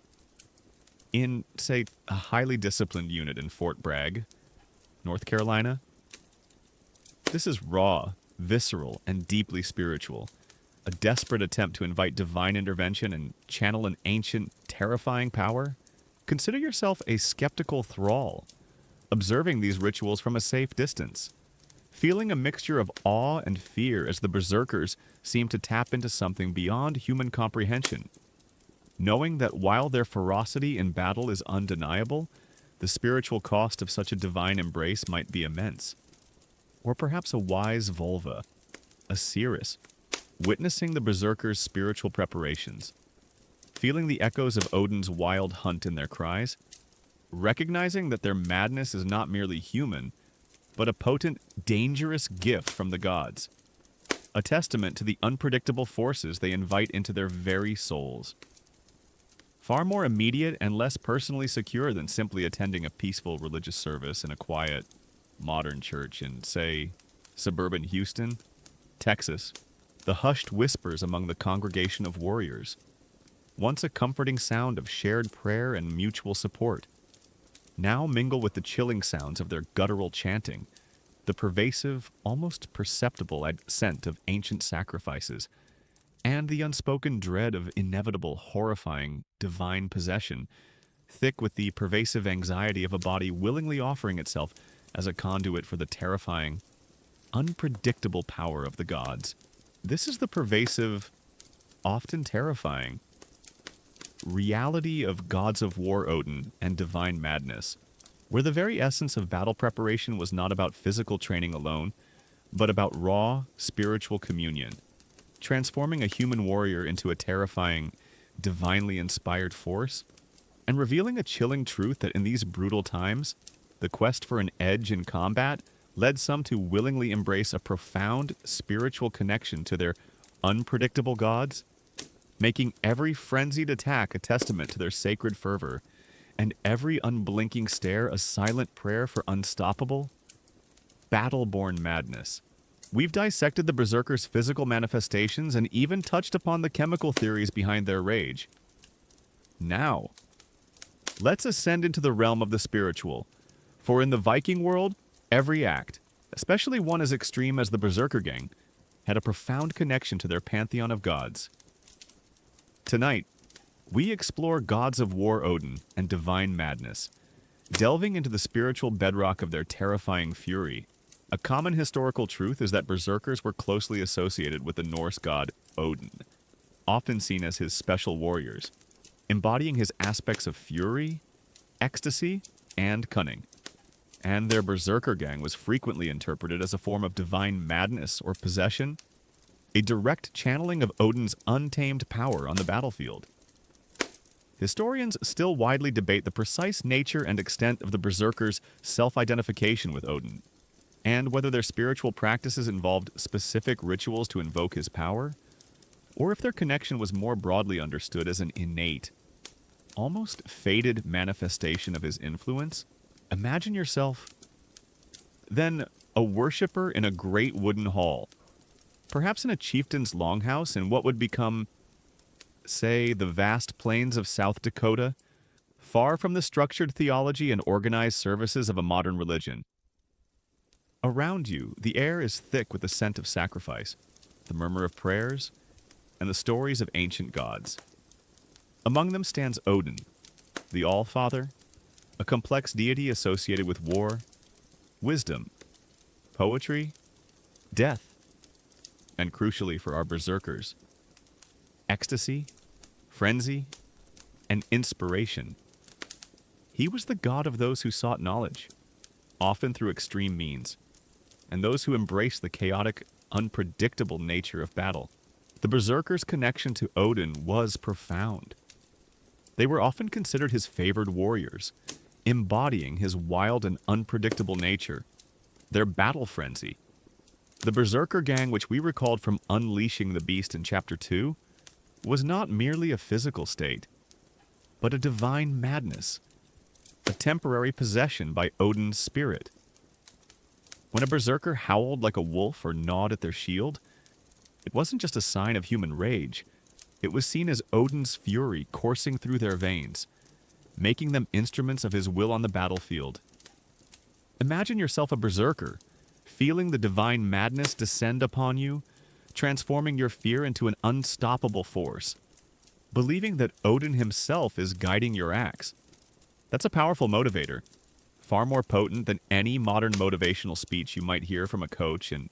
In, say, a highly disciplined unit in Fort Bragg, North Carolina, this is raw, visceral, and deeply spiritual. A desperate attempt to invite divine intervention and channel an ancient, terrifying power? Consider yourself a skeptical thrall, observing these rituals from a safe distance, feeling a mixture of awe and fear as the berserkers seem to tap into something beyond human comprehension. Knowing that while their ferocity in battle is undeniable, the spiritual cost of such a divine embrace might be immense. Or perhaps a wise vulva, a seeress, witnessing the berserkers' spiritual preparations, feeling the echoes of Odin's wild hunt in their cries, recognizing that their madness is not merely human, but a potent, dangerous gift from the gods, a testament to the unpredictable forces they invite into their very souls. Far more immediate and less personally secure than simply attending a peaceful religious service in a quiet, modern church in, say, suburban Houston, Texas. The hushed whispers among the congregation of warriors, once a comforting sound of shared prayer and mutual support, now mingle with the chilling sounds of their guttural chanting, the pervasive, almost perceptible scent of ancient sacrifices, and the unspoken dread of inevitable, horrifying, divine possession, thick with the pervasive anxiety of a body willingly offering itself as a conduit for the terrifying, unpredictable power of the gods. This is the pervasive, often terrifying, reality of gods of war Odin and divine madness, where the very essence of battle preparation was not about physical training alone, but about raw, spiritual communion, transforming a human warrior into a terrifying, divinely inspired force, and revealing a chilling truth that in these brutal times, the quest for an edge in combat led some to willingly embrace a profound spiritual connection to their unpredictable gods, making every frenzied attack a testament to their sacred fervor, and every unblinking stare a silent prayer for unstoppable, battle-born madness. We've dissected the berserkers' physical manifestations and even touched upon the chemical theories behind their rage. Now, let's ascend into the realm of the spiritual, for in the Viking world, every act, especially one as extreme as the berserkergang, had a profound connection to their pantheon of gods. Tonight, we explore gods of war Odin and divine madness, delving into the spiritual bedrock of their terrifying fury. A common historical truth is that berserkers were closely associated with the Norse god Odin, often seen as his special warriors, embodying his aspects of fury, ecstasy, and cunning. And their berserkergang was frequently interpreted as a form of divine madness or possession, a direct channeling of Odin's untamed power on the battlefield. Historians still widely debate the precise nature and extent of the berserkers' self-identification with Odin, and whether their spiritual practices involved specific rituals to invoke his power, or if their connection was more broadly understood as an innate, almost fated manifestation of his influence. Imagine yourself, then, a worshipper in a great wooden hall, perhaps in a chieftain's longhouse in what would become, say, the vast plains of South Dakota, far from the structured theology and organized services of a modern religion. Around you, the air is thick with the scent of sacrifice, the murmur of prayers, and the stories of ancient gods. Among them stands Odin, the All-Father, a complex deity associated with war, wisdom, poetry, death, and crucially for our berserkers, ecstasy, frenzy, and inspiration. He was the god of those who sought knowledge, often through extreme means, and those who embraced the chaotic, unpredictable nature of battle. The berserkers' connection to Odin was profound. They were often considered his favored warriors, embodying his wild and unpredictable nature, their battle frenzy. The berserkergang, which we recalled from unleashing the beast in Chapter 2, was not merely a physical state, but a divine madness, a temporary possession by Odin's spirit. When a berserker howled like a wolf or gnawed at their shield, It wasn't just a sign of human rage. It was seen as Odin's fury coursing through their veins, making them instruments of his will on the battlefield. Imagine yourself a berserker, feeling the divine madness descend upon you, transforming your fear into an unstoppable force, believing that Odin himself is guiding your acts. That's a powerful motivator, far more potent than any modern motivational speech you might hear from a coach in,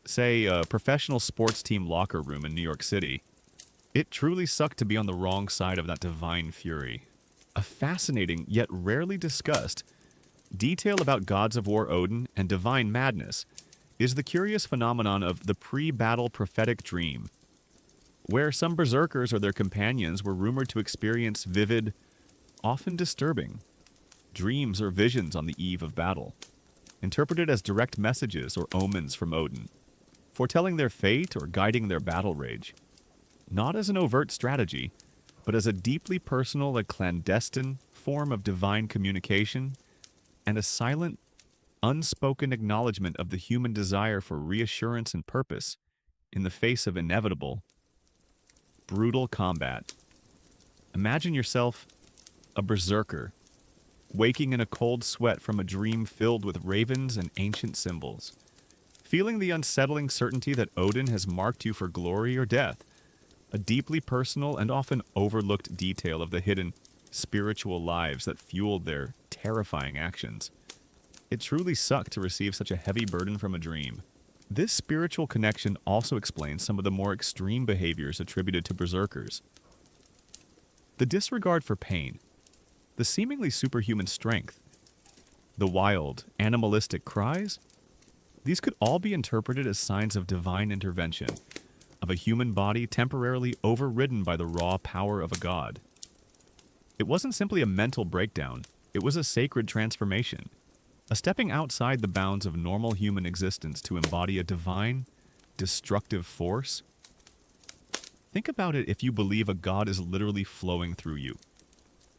say, a professional sports team locker room in New York City. It truly sucked to be on the wrong side of that divine fury. A fascinating, yet rarely discussed, detail about gods of war Odin and divine madness is the curious phenomenon of the pre-battle prophetic dream, where some berserkers or their companions were rumored to experience vivid, often disturbing, dreams or visions on the eve of battle, interpreted as direct messages or omens from Odin, foretelling their fate or guiding their battle rage, not as an overt strategy, but as a deeply personal and clandestine form of divine communication and a silent, unspoken acknowledgement of the human desire for reassurance and purpose in the face of inevitable, brutal combat. Imagine yourself a berserker, waking in a cold sweat from a dream filled with ravens and ancient symbols, feeling the unsettling certainty that Odin has marked you for glory or death, a deeply personal and often overlooked detail of the hidden spiritual lives that fueled their terrifying actions. It truly sucked to receive such a heavy burden from a dream. This spiritual connection also explains some of the more extreme behaviors attributed to berserkers. The disregard for pain, the seemingly superhuman strength, the wild, animalistic cries, these could all be interpreted as signs of divine intervention, of a human body temporarily overridden by the raw power of a god. It wasn't simply a mental breakdown, it was a sacred transformation, a stepping outside the bounds of normal human existence to embody a divine, destructive force. Think about it if you believe a god is literally flowing through you.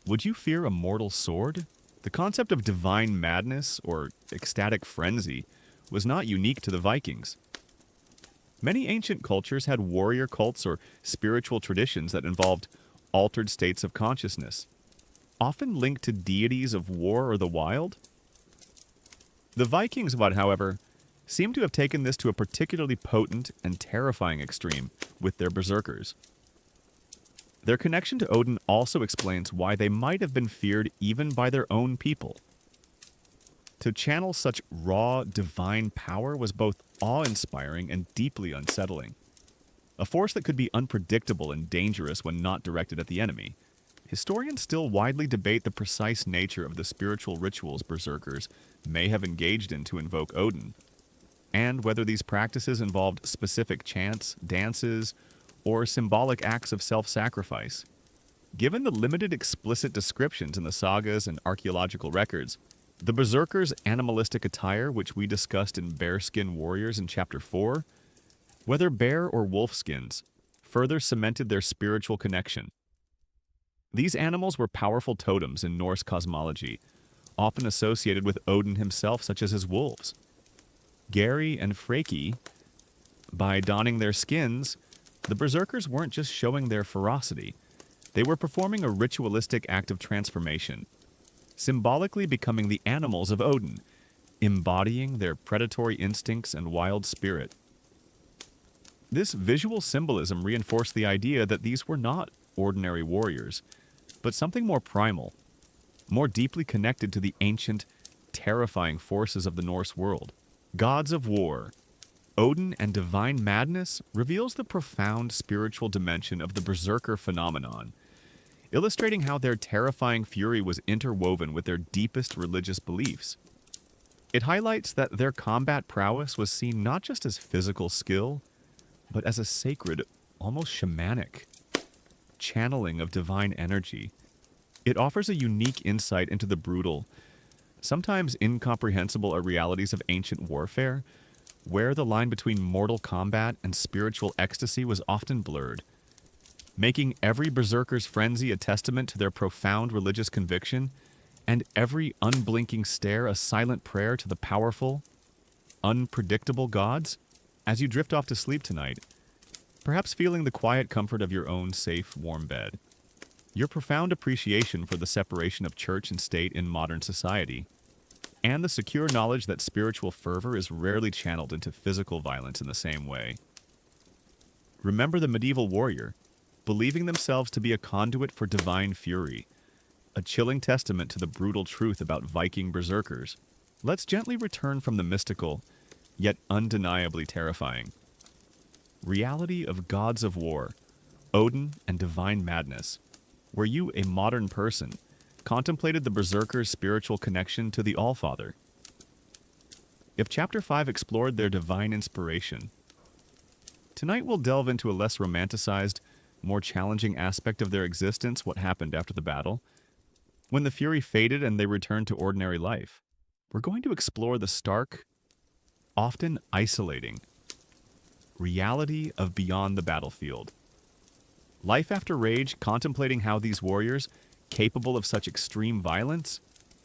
Would you fear a mortal sword? The concept of divine madness, or ecstatic frenzy, was not unique to the Vikings. Many ancient cultures had warrior cults or spiritual traditions that involved altered states of consciousness, often linked to deities of war or the wild. The Vikings, however, seem to have taken this to a particularly potent and terrifying extreme with their berserkers. Their connection to Odin also explains why they might have been feared even by their own people. To channel such raw, divine power was both awe-inspiring and deeply unsettling. A force that could be unpredictable and dangerous when not directed at the enemy. Historians still widely debate the precise nature of the spiritual rituals berserkers may have engaged in to invoke Odin, and whether these practices involved specific chants, dances, or symbolic acts of self-sacrifice. Given the limited explicit descriptions in the sagas and archaeological records, the berserkers' animalistic attire, which we discussed in Bearskin Warriors in Chapter 4, whether bear or wolf skins, further cemented their spiritual connection. These animals were powerful totems in Norse cosmology, often associated with Odin himself, such as his wolves. Gary and Freki, by donning their skins, the berserkers weren't just showing their ferocity, they were performing a ritualistic act of transformation, symbolically becoming the animals of Odin, embodying their predatory instincts and wild spirit. This visual symbolism reinforced the idea that these were not ordinary warriors, but something more primal, more deeply connected to the ancient, terrifying forces of the Norse world. Gods of war, Odin and divine madness reveals the profound spiritual dimension of the berserker phenomenon, illustrating how their terrifying fury was interwoven with their deepest religious beliefs. It highlights that their combat prowess was seen not just as physical skill, but as a sacred, almost shamanic, channeling of divine energy. It offers a unique insight into the brutal, sometimes incomprehensible realities of ancient warfare, where the line between mortal combat and spiritual ecstasy was often blurred, making every berserker's frenzy a testament to their profound religious conviction, and every unblinking stare a silent prayer to the powerful, unpredictable gods. As you drift off to sleep tonight, perhaps feeling the quiet comfort of your own safe, warm bed. Your profound appreciation for the separation of church and state in modern society, and the secure knowledge that spiritual fervor is rarely channeled into physical violence in the same way. Remember the medieval warrior, believing themselves to be a conduit for divine fury, a chilling testament to the brutal truth about Viking berserkers. Let's gently return from the mystical, yet undeniably terrifying. Reality of gods of war, Odin and divine madness, where you, a modern person, contemplated the berserker's spiritual connection to the Allfather. If Chapter 5 explored their divine inspiration, tonight we'll delve into a less romanticized, more challenging aspect of their existence, what happened after the battle. When the fury faded and they returned to ordinary life, we're going to explore the stark, often isolating, reality of beyond the battlefield. Life after Rage, contemplating how these warriors, capable of such extreme violence,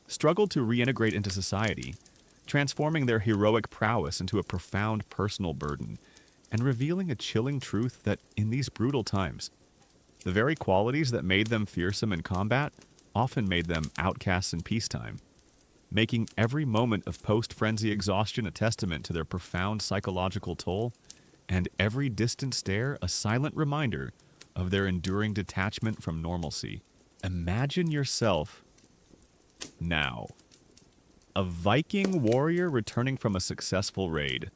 struggled to reintegrate into society, transforming their heroic prowess into a profound personal burden, and revealing a chilling truth that, in these brutal times, the very qualities that made them fearsome in combat often made them outcasts in peacetime, making every moment of post-frenzy exhaustion a testament to their profound psychological toll, and every distant stare a silent reminder of their enduring detachment from normalcy. Imagine yourself now, a Viking warrior returning from a successful raid,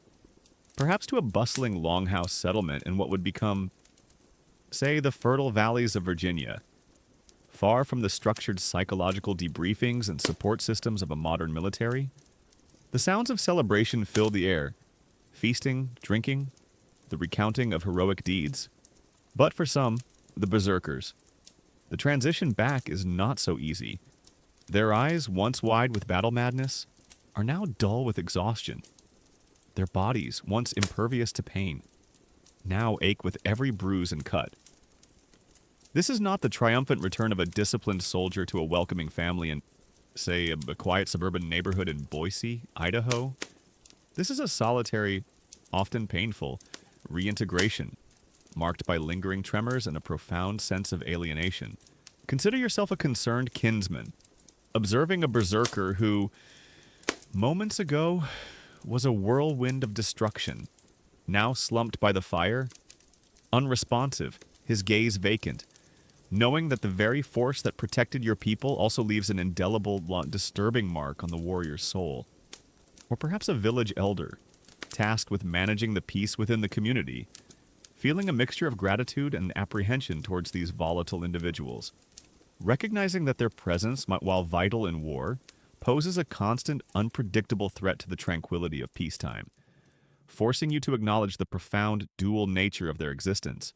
perhaps to a bustling longhouse settlement in what would become, say, the fertile valleys of Virginia, far from the structured psychological debriefings and support systems of a modern military. The sounds of celebration fill the air, feasting, drinking, the recounting of heroic deeds. But for some, the berserkers, the transition back is not so easy. Their eyes, once wide with battle madness, are now dull with exhaustion. Their bodies, once impervious to pain, now ache with every bruise and cut. This is not the triumphant return of a disciplined soldier to a welcoming family in, say, a quiet suburban neighborhood in Boise, Idaho. This is a solitary, often painful, reintegration, marked by lingering tremors and a profound sense of alienation. Consider yourself a concerned kinsman, observing a berserker who, moments ago, was a whirlwind of destruction, now slumped by the fire, unresponsive, his gaze vacant, knowing that the very force that protected your people also leaves an indelible, disturbing mark on the warrior's soul. Or perhaps a village elder, tasked with managing the peace within the community, feeling a mixture of gratitude and apprehension towards these volatile individuals, recognizing that their presence, while vital in war, poses a constant, unpredictable threat to the tranquility of peacetime, forcing you to acknowledge the profound dual nature of their existence.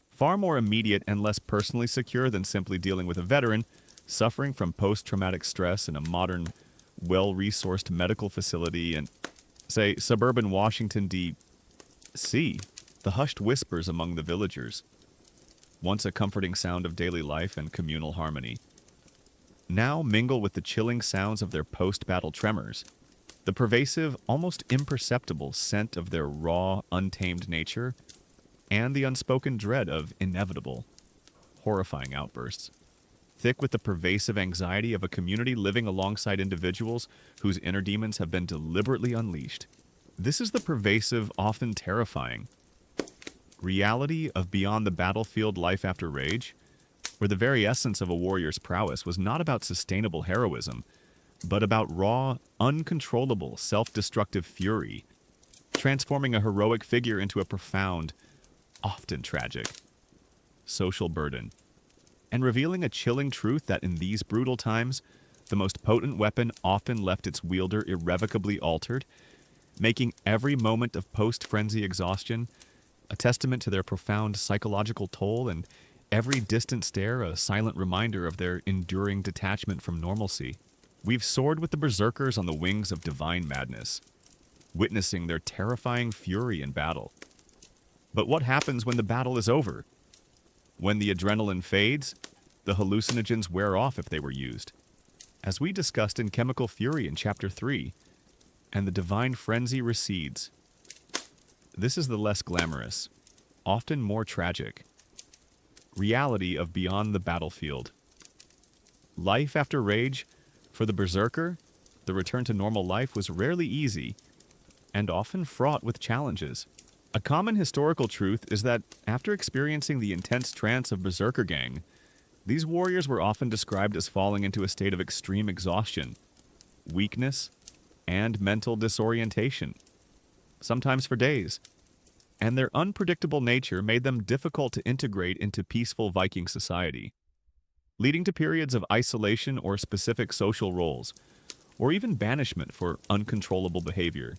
Far more immediate and less personally secure than simply dealing with a veteran suffering from post-traumatic stress in a modern, well-resourced medical facility in, say, suburban Washington, D.C., the hushed whispers among the villagers, once a comforting sound of daily life and communal harmony, now mingle with the chilling sounds of their post-battle tremors, the pervasive, almost imperceptible scent of their raw, untamed nature, and the unspoken dread of inevitable, horrifying outbursts, thick with the pervasive anxiety of a community living alongside individuals whose inner demons have been deliberately unleashed. This is the pervasive, often terrifying, reality of beyond the battlefield life after Rage, where the very essence of a warrior's prowess was not about sustainable heroism, but about raw, uncontrollable, self-destructive fury, transforming a heroic figure into a profound, often tragic, social burden, and revealing a chilling truth that in these brutal times, the most potent weapon often left its wielder irrevocably altered, making every moment of post-frenzy exhaustion a testament to their profound psychological toll, and every distant stare a silent reminder of their enduring detachment from normalcy. We've soared with the berserkers on the wings of divine madness, witnessing their terrifying fury in battle. But what happens when the battle is over? When the adrenaline fades, the hallucinogens wear off if they were used, as we discussed in Chemical Fury in Chapter 3, and the divine frenzy recedes. This is the less glamorous, often more tragic. Reality of beyond the battlefield. Life after rage, for the berserker, the return to normal life was rarely easy and often fraught with challenges. A common historical truth is that after experiencing the intense trance of berserkergang, these warriors were often described as falling into a state of extreme exhaustion, weakness, and mental disorientation, sometimes for days, and their unpredictable nature made them difficult to integrate into peaceful Viking society, leading to periods of isolation or specific social roles, or even banishment for uncontrollable behavior.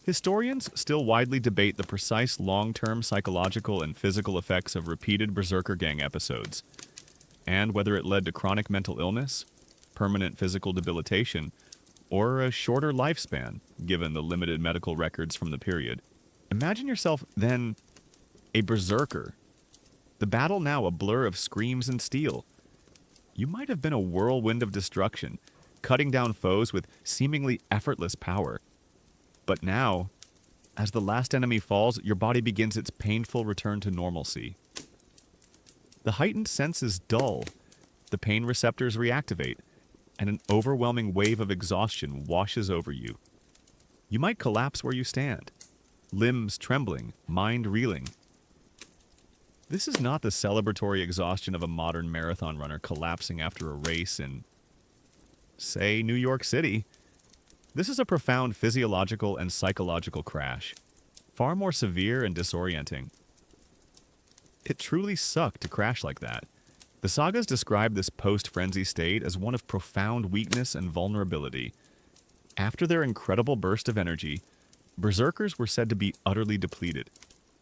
Historians still widely debate the precise long-term psychological and physical effects of repeated berserkergang episodes, and whether it led to chronic mental illness, permanent physical debilitation, or a shorter lifespan, given the limited medical records from the period. Imagine yourself, then, a berserker. The battle now a blur of screams and steel. You might have been a whirlwind of destruction, cutting down foes with seemingly effortless power. But now, as the last enemy falls, your body begins its painful return to normalcy. The heightened senses dull, the pain receptors reactivate, and an overwhelming wave of exhaustion washes over you. You might collapse where you stand, limbs trembling, mind reeling. This is not the celebratory exhaustion of a modern marathon runner collapsing after a race in, say, New York City. This is a profound physiological and psychological crash, far more severe and disorienting. It truly sucked to crash like that. The sagas describe this post-frenzy state as one of profound weakness and vulnerability. After their incredible burst of energy, berserkers were said to be utterly depleted,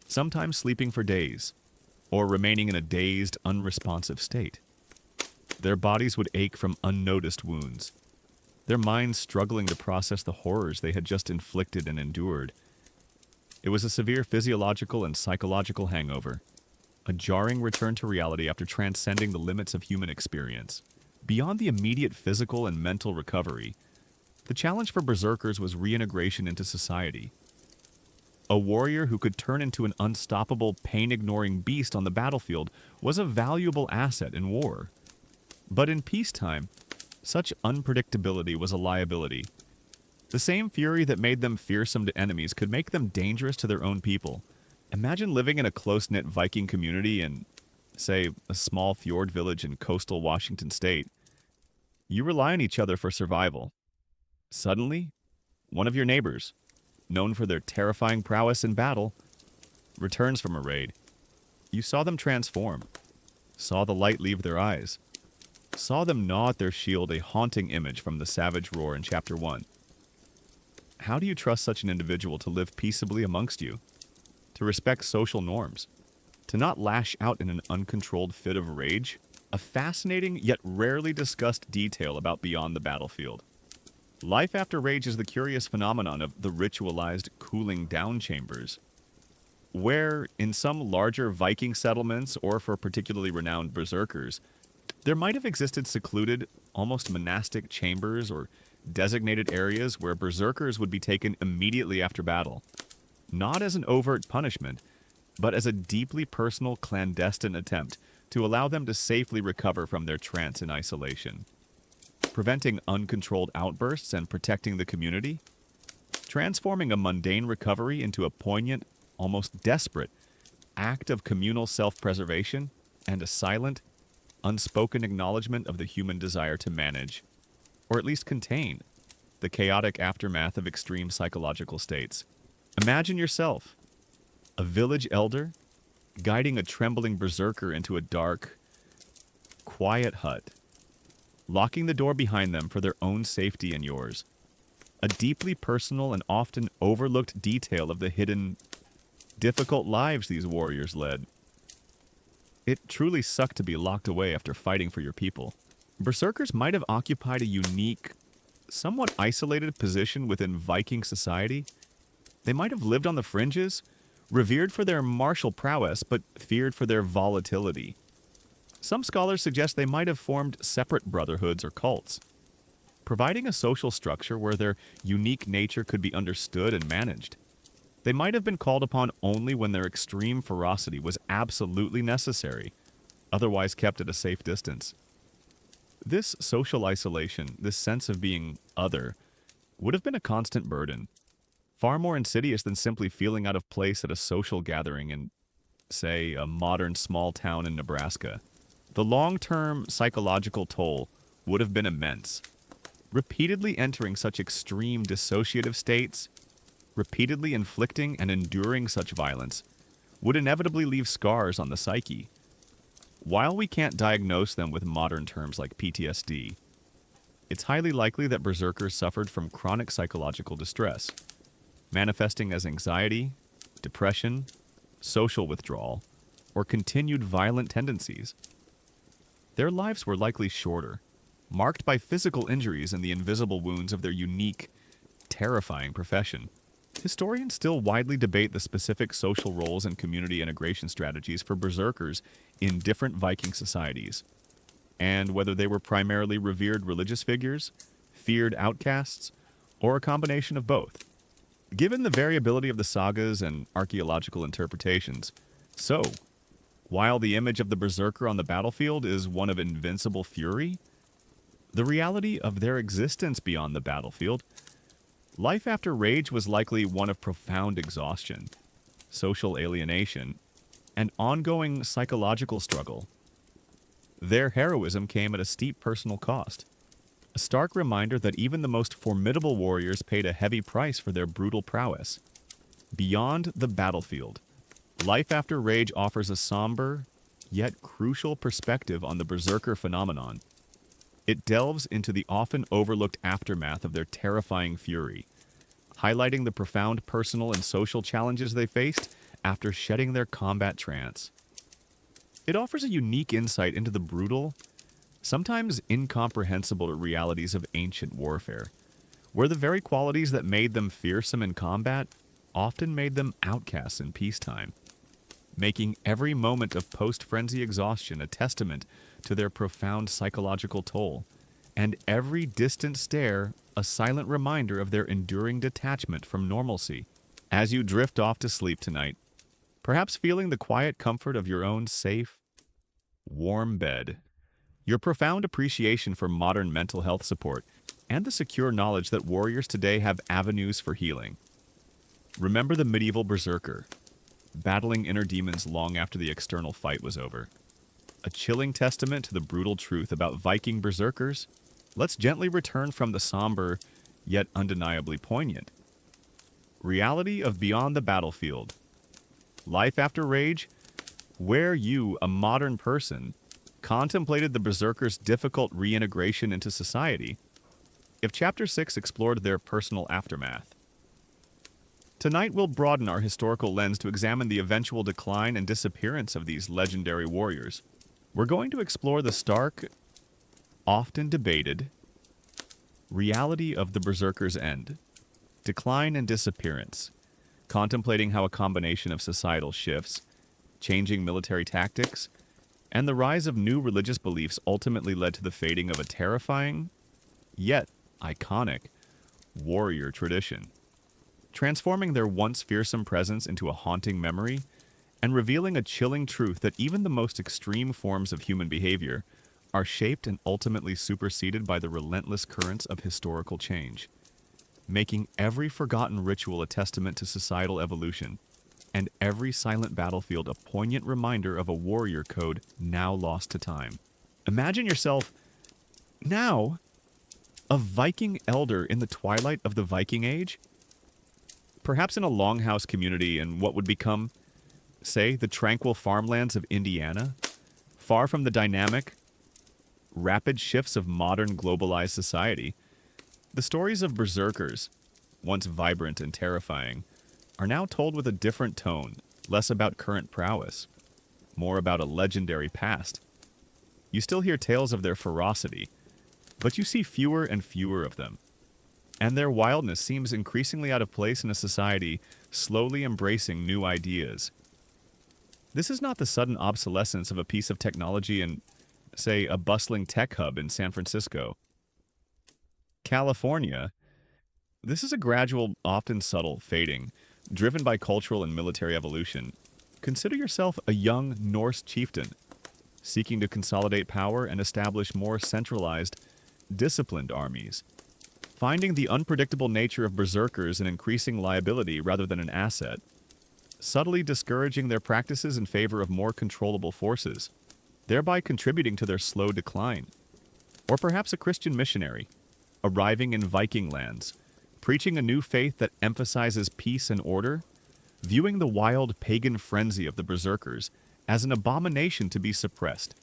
sometimes sleeping for days, or remaining in a dazed, unresponsive state. Their bodies would ache from unnoticed wounds, their minds struggling to process the horrors they had just inflicted and endured. It was a severe physiological and psychological hangover, a jarring return to reality after transcending the limits of human experience. Beyond the immediate physical and mental recovery, the challenge for berserkers was reintegration into society. A warrior who could turn into an unstoppable, pain-ignoring beast on the battlefield was a valuable asset in war. But in peacetime, such unpredictability was a liability. The same fury that made them fearsome to enemies could make them dangerous to their own people. Imagine living in a close-knit Viking community in, say, a small fjord village in coastal Washington state. You rely on each other for survival. Suddenly, one of your neighbors, known for their terrifying prowess in battle, returns from a raid. You saw them transform, saw the light leave their eyes, saw them gnaw at their shield, a haunting image from the savage roar in Chapter 1. How do you trust such an individual to live peaceably amongst you? To respect social norms, to not lash out in an uncontrolled fit of rage? A fascinating yet rarely discussed detail about beyond the battlefield. Life after rage is the curious phenomenon of the ritualized cooling down chambers, where, in some larger Viking settlements or for particularly renowned berserkers, there might have existed secluded, almost monastic chambers or designated areas where berserkers would be taken immediately after battle, not as an overt punishment, but as a deeply personal, clandestine attempt to allow them to safely recover from their trance in isolation, preventing uncontrolled outbursts and protecting the community, transforming a mundane recovery into a poignant, almost desperate, act of communal self-preservation and a silent, unspoken acknowledgement of the human desire to manage, or at least contain, the chaotic aftermath of extreme psychological states. Imagine yourself, a village elder, guiding a trembling berserker into a dark, quiet hut, locking the door behind them for their own safety and yours. A deeply personal and often overlooked detail of the hidden, difficult lives these warriors led. It truly sucked to be locked away after fighting for your people. Berserkers might have occupied a unique, somewhat isolated position within Viking society. They might have lived on the fringes, revered for their martial prowess, but feared for their volatility. Some scholars suggest they might have formed separate brotherhoods or cults, providing a social structure where their unique nature could be understood and managed. They might have been called upon only when their extreme ferocity was absolutely necessary, otherwise kept at a safe distance. This social isolation, this sense of being other, would have been a constant burden, far more insidious than simply feeling out of place at a social gathering in, say, a modern small town in Nebraska. The long-term psychological toll would have been immense. Repeatedly entering such extreme dissociative states, repeatedly inflicting and enduring such violence, would inevitably leave scars on the psyche. While we can't diagnose them with modern terms like PTSD, it's highly likely that berserkers suffered from chronic psychological distress, manifesting as anxiety, depression, social withdrawal, or continued violent tendencies. Their lives were likely shorter, marked by physical injuries and the invisible wounds of their unique, terrifying profession. Historians still widely debate the specific social roles and community integration strategies for berserkers in different Viking societies, and whether they were primarily revered religious figures, feared outcasts, or a combination of both. Given the variability of the sagas and archaeological interpretations, while the image of the berserker on the battlefield is one of invincible fury, the reality of their existence beyond the battlefield, life after rage was likely one of profound exhaustion, social alienation, and ongoing psychological struggle. Their heroism came at a steep personal cost, a stark reminder that even the most formidable warriors paid a heavy price for their brutal prowess. Beyond the battlefield, life after rage offers a somber, yet crucial perspective on the berserker phenomenon. It delves into the often overlooked aftermath of their terrifying fury, highlighting the profound personal and social challenges they faced after shedding their combat trance. It offers a unique insight into the brutal, sometimes incomprehensible realities of ancient warfare, where the very qualities that made them fearsome in combat often made them outcasts in peacetime, making every moment of post-frenzy exhaustion a testament to their profound psychological toll, and every distant stare a silent reminder of their enduring detachment from normalcy. As you drift off to sleep tonight, perhaps feeling the quiet comfort of your own safe, warm bed, your profound appreciation for modern mental health support, and the secure knowledge that warriors today have avenues for healing. Remember the medieval berserker, battling inner demons long after the external fight was over. A chilling testament to the brutal truth about Viking berserkers, let's gently return from the somber, yet undeniably poignant reality of beyond the battlefield. Life after rage, where you, a modern person, contemplated the berserkers' difficult reintegration into society. If Chapter 6 explored their personal aftermath. Tonight we'll broaden our historical lens to examine the eventual decline and disappearance of these legendary warriors. We're going to explore the stark, often debated, reality of the berserker's end, decline and disappearance, contemplating how a combination of societal shifts, changing military tactics, and the rise of new religious beliefs ultimately led to the fading of a terrifying, yet iconic, warrior tradition, transforming their once fearsome presence into a haunting memory and revealing a chilling truth that even the most extreme forms of human behavior are shaped and ultimately superseded by the relentless currents of historical change, making every forgotten ritual a testament to societal evolution, and every silent battlefield a poignant reminder of a warrior code now lost to time. Imagine yourself now a Viking elder in the twilight of the Viking Age, perhaps in a longhouse community in what would become, say, the tranquil farmlands of Indiana, far from the dynamic, rapid shifts of modern globalized society. The stories of berserkers, once vibrant and terrifying, are now told with a different tone, less about current prowess, more about a legendary past. You still hear tales of their ferocity, but you see fewer and fewer of them, and their wildness seems increasingly out of place in a society slowly embracing new ideas. This is not the sudden obsolescence of a piece of technology in, say, a bustling tech hub in San Francisco. California, this is a gradual, often subtle fading Driven by cultural and military evolution, consider yourself a young Norse chieftain, seeking to consolidate power and establish more centralized, disciplined armies. Finding the unpredictable nature of berserkers an increasing liability rather than an asset, subtly discouraging their practices in favor of more controllable forces, thereby contributing to their slow decline. Or perhaps a Christian missionary, arriving in Viking lands, preaching a new faith that emphasizes peace and order, viewing the wild pagan frenzy of the berserkers as an abomination to be suppressed,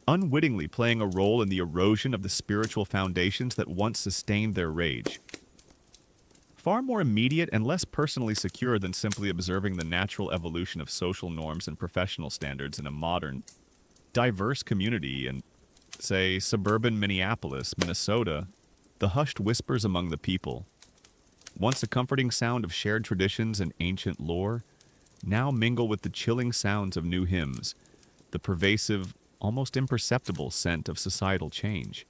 unwittingly playing a role in the erosion of the spiritual foundations that once sustained their rage. Far more immediate and less personally secure than simply observing the natural evolution of social norms and professional standards in a modern, diverse community in, say, suburban Minneapolis, Minnesota, the hushed whispers among the people, once a comforting sound of shared traditions and ancient lore, now mingle with the chilling sounds of new hymns, the pervasive, almost imperceptible scent of societal change,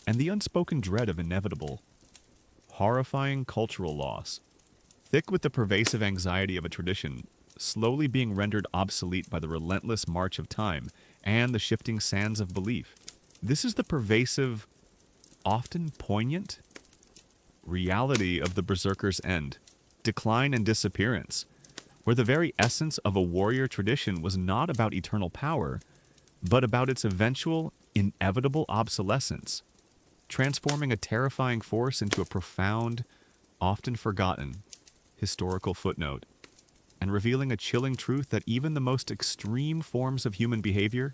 and the unspoken dread of inevitable, horrifying cultural loss, thick with the pervasive anxiety of a tradition slowly being rendered obsolete by the relentless march of time and the shifting sands of belief. This is the pervasive, often poignant, reality of the berserker's end, decline and disappearance, where the very essence of a warrior tradition was not about eternal power, but about its eventual, inevitable obsolescence, transforming a terrifying force into a profound, often forgotten, historical footnote, and revealing a chilling truth that even the most extreme forms of human behavior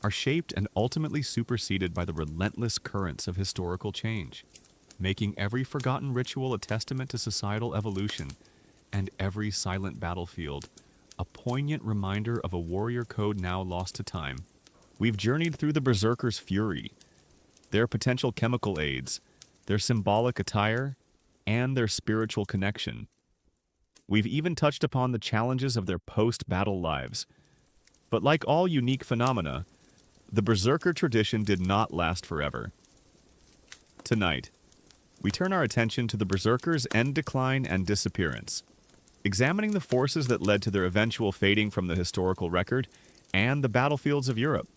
are shaped and ultimately superseded by the relentless currents of historical change, making every forgotten ritual a testament to societal evolution, and every silent battlefield a poignant reminder of a warrior code now lost to time. We've journeyed through the berserkers' fury, their potential chemical aids, their symbolic attire, and their spiritual connection. We've even touched upon the challenges of their post-battle lives. But like all unique phenomena, the berserker tradition did not last forever. Tonight, we turn our attention to the berserkers' end decline and disappearance, examining the forces that led to their eventual fading from the historical record and the battlefields of Europe.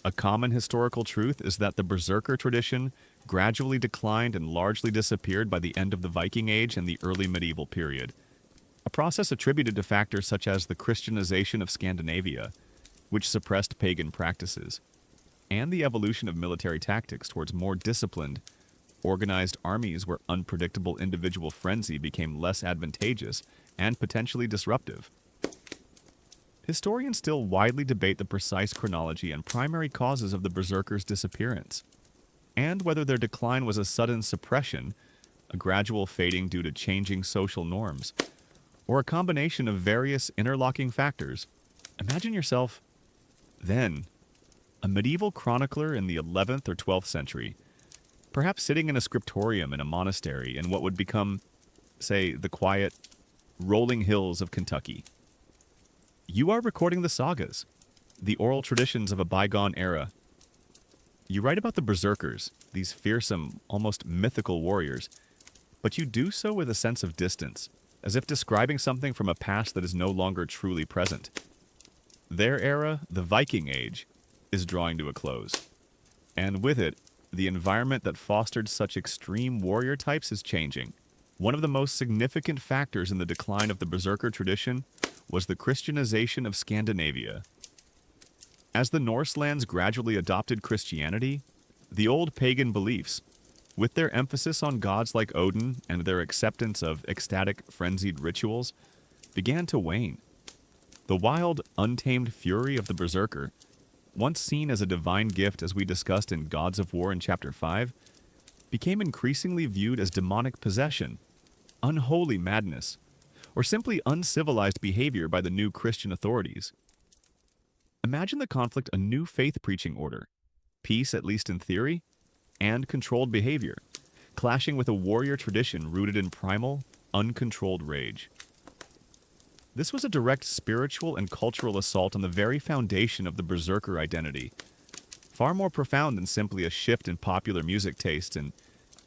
A common historical truth is that the berserker tradition gradually declined and largely disappeared by the end of the Viking Age and the early medieval period, a process attributed to factors such as the Christianization of Scandinavia, which suppressed pagan practices, and the evolution of military tactics towards more disciplined, organized armies where unpredictable individual frenzy became less advantageous and potentially disruptive. Historians still widely debate the precise chronology and primary causes of the berserkers' disappearance, and whether their decline was a sudden suppression, a gradual fading due to changing social norms, or a combination of various interlocking factors. Imagine yourself, then, a medieval chronicler in the 11th or 12th century, perhaps sitting in a scriptorium in a monastery in what would become, say, the quiet, rolling hills of Kentucky. You are recording the sagas, the oral traditions of a bygone era. You write about the berserkers, these fearsome, almost mythical warriors, but you do so with a sense of distance, as if describing something from a past that is no longer truly present. Their era, the Viking Age, is drawing to a close, and with it, the environment that fostered such extreme warrior types is changing. One of the most significant factors in the decline of the berserker tradition was the Christianization of Scandinavia. As the Norse lands gradually adopted Christianity, the old pagan beliefs, with their emphasis on gods like Odin and their acceptance of ecstatic, frenzied rituals, began to wane. The wild, untamed fury of the berserker, once seen as a divine gift as we discussed in Gods of War in Chapter 5, became increasingly viewed as demonic possession, unholy madness, or simply uncivilized behavior by the new Christian authorities. Imagine the conflict a new faith-preaching order, peace at least in theory, and controlled behavior, clashing with a warrior tradition rooted in primal, uncontrolled rage. This was a direct spiritual and cultural assault on the very foundation of the berserker identity, far more profound than simply a shift in popular music taste in,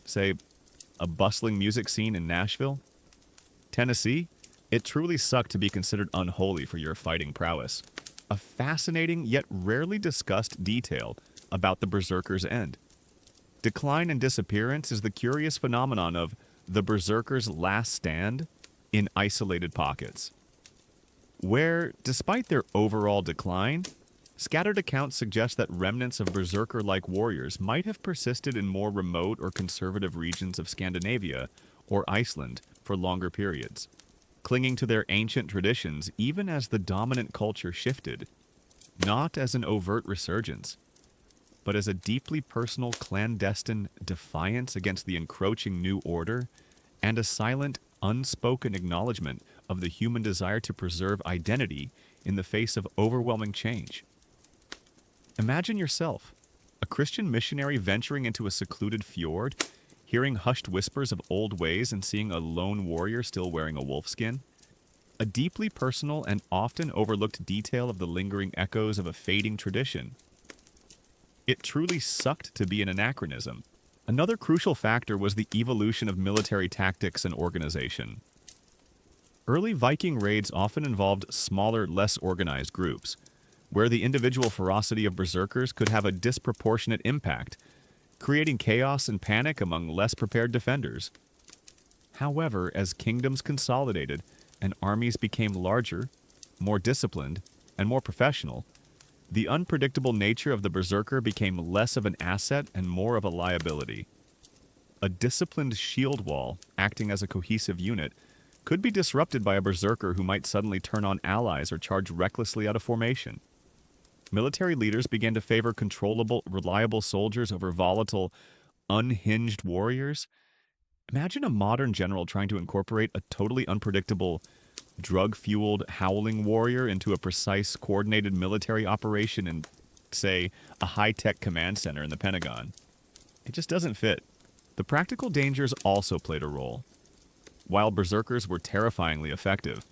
say, a bustling music scene in Nashville, Tennessee, It truly sucked to be considered unholy for your fighting prowess. A fascinating yet rarely discussed detail about the berserker's end. Decline and disappearance is the curious phenomenon of the berserker's last stand in isolated pockets, where, despite their overall decline, scattered accounts suggest that remnants of berserker-like warriors might have persisted in more remote or conservative regions of Scandinavia or Iceland for longer periods, clinging to their ancient traditions even as the dominant culture shifted, not as an overt resurgence, but as a deeply personal clandestine defiance against the encroaching new order and a silent, unspoken acknowledgement of the human desire to preserve identity in the face of overwhelming change. Imagine yourself, a Christian missionary venturing into a secluded fjord, hearing hushed whispers of old ways and seeing a lone warrior still wearing a wolfskin. A deeply personal and often overlooked detail of the lingering echoes of a fading tradition. It truly sucked to be an anachronism. Another crucial factor was the evolution of military tactics and organization. Early Viking raids often involved smaller, less organized groups, where the individual ferocity of berserkers could have a disproportionate impact, creating chaos and panic among less prepared defenders. However, as kingdoms consolidated and armies became larger, more disciplined, and more professional, the unpredictable nature of the berserker became less of an asset and more of a liability. A disciplined shield wall, acting as a cohesive unit, could be disrupted by a berserker who might suddenly turn on allies or charge recklessly out of formation. Military leaders began to favor controllable, reliable soldiers over volatile, unhinged warriors. Imagine a modern general trying to incorporate a totally unpredictable, drug-fueled, howling warrior into a precise, coordinated military operation in, say, a high-tech command center in the Pentagon. It just doesn't fit. The practical dangers also played a role. While berserkers were terrifyingly effective,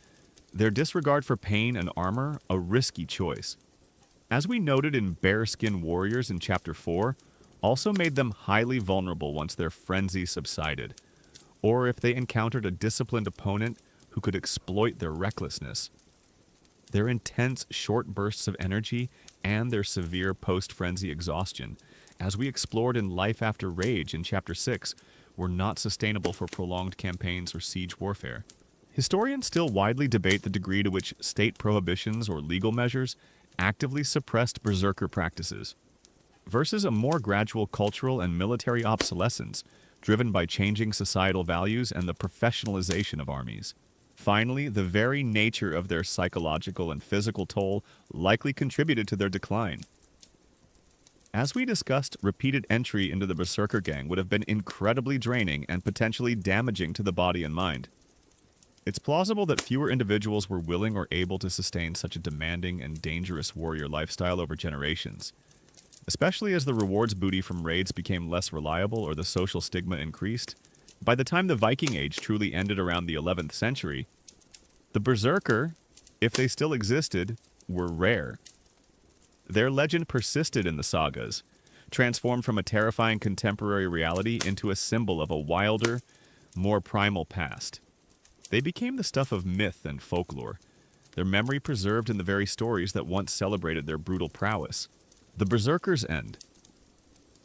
their disregard for pain and armor a risky choice. As we noted in Bearskin Warriors in Chapter 4, also made them highly vulnerable once their frenzy subsided, or if they encountered a disciplined opponent who could exploit their recklessness. Their intense short bursts of energy and their severe post-frenzy exhaustion, as we explored in Life After Rage in Chapter 6, were not sustainable for prolonged campaigns or siege warfare. Historians still widely debate the degree to which state prohibitions or legal measures actively suppressed berserker practices, versus a more gradual cultural and military obsolescence driven by changing societal values and the professionalization of armies. Finally, the very nature of their psychological and physical toll likely contributed to their decline. As we discussed, repeated entry into the berserkergang would have been incredibly draining and potentially damaging to the body and mind. It's plausible that fewer individuals were willing or able to sustain such a demanding and dangerous warrior lifestyle over generations, especially as the rewards booty from raids became less reliable or the social stigma increased. By the time the Viking Age truly ended around the 11th century, the berserker, if they still existed, were rare. Their legend persisted in the sagas, transformed from a terrifying contemporary reality into a symbol of a wilder, more primal past. They became the stuff of myth and folklore, their memory preserved in the very stories that once celebrated their brutal prowess. The berserker's end.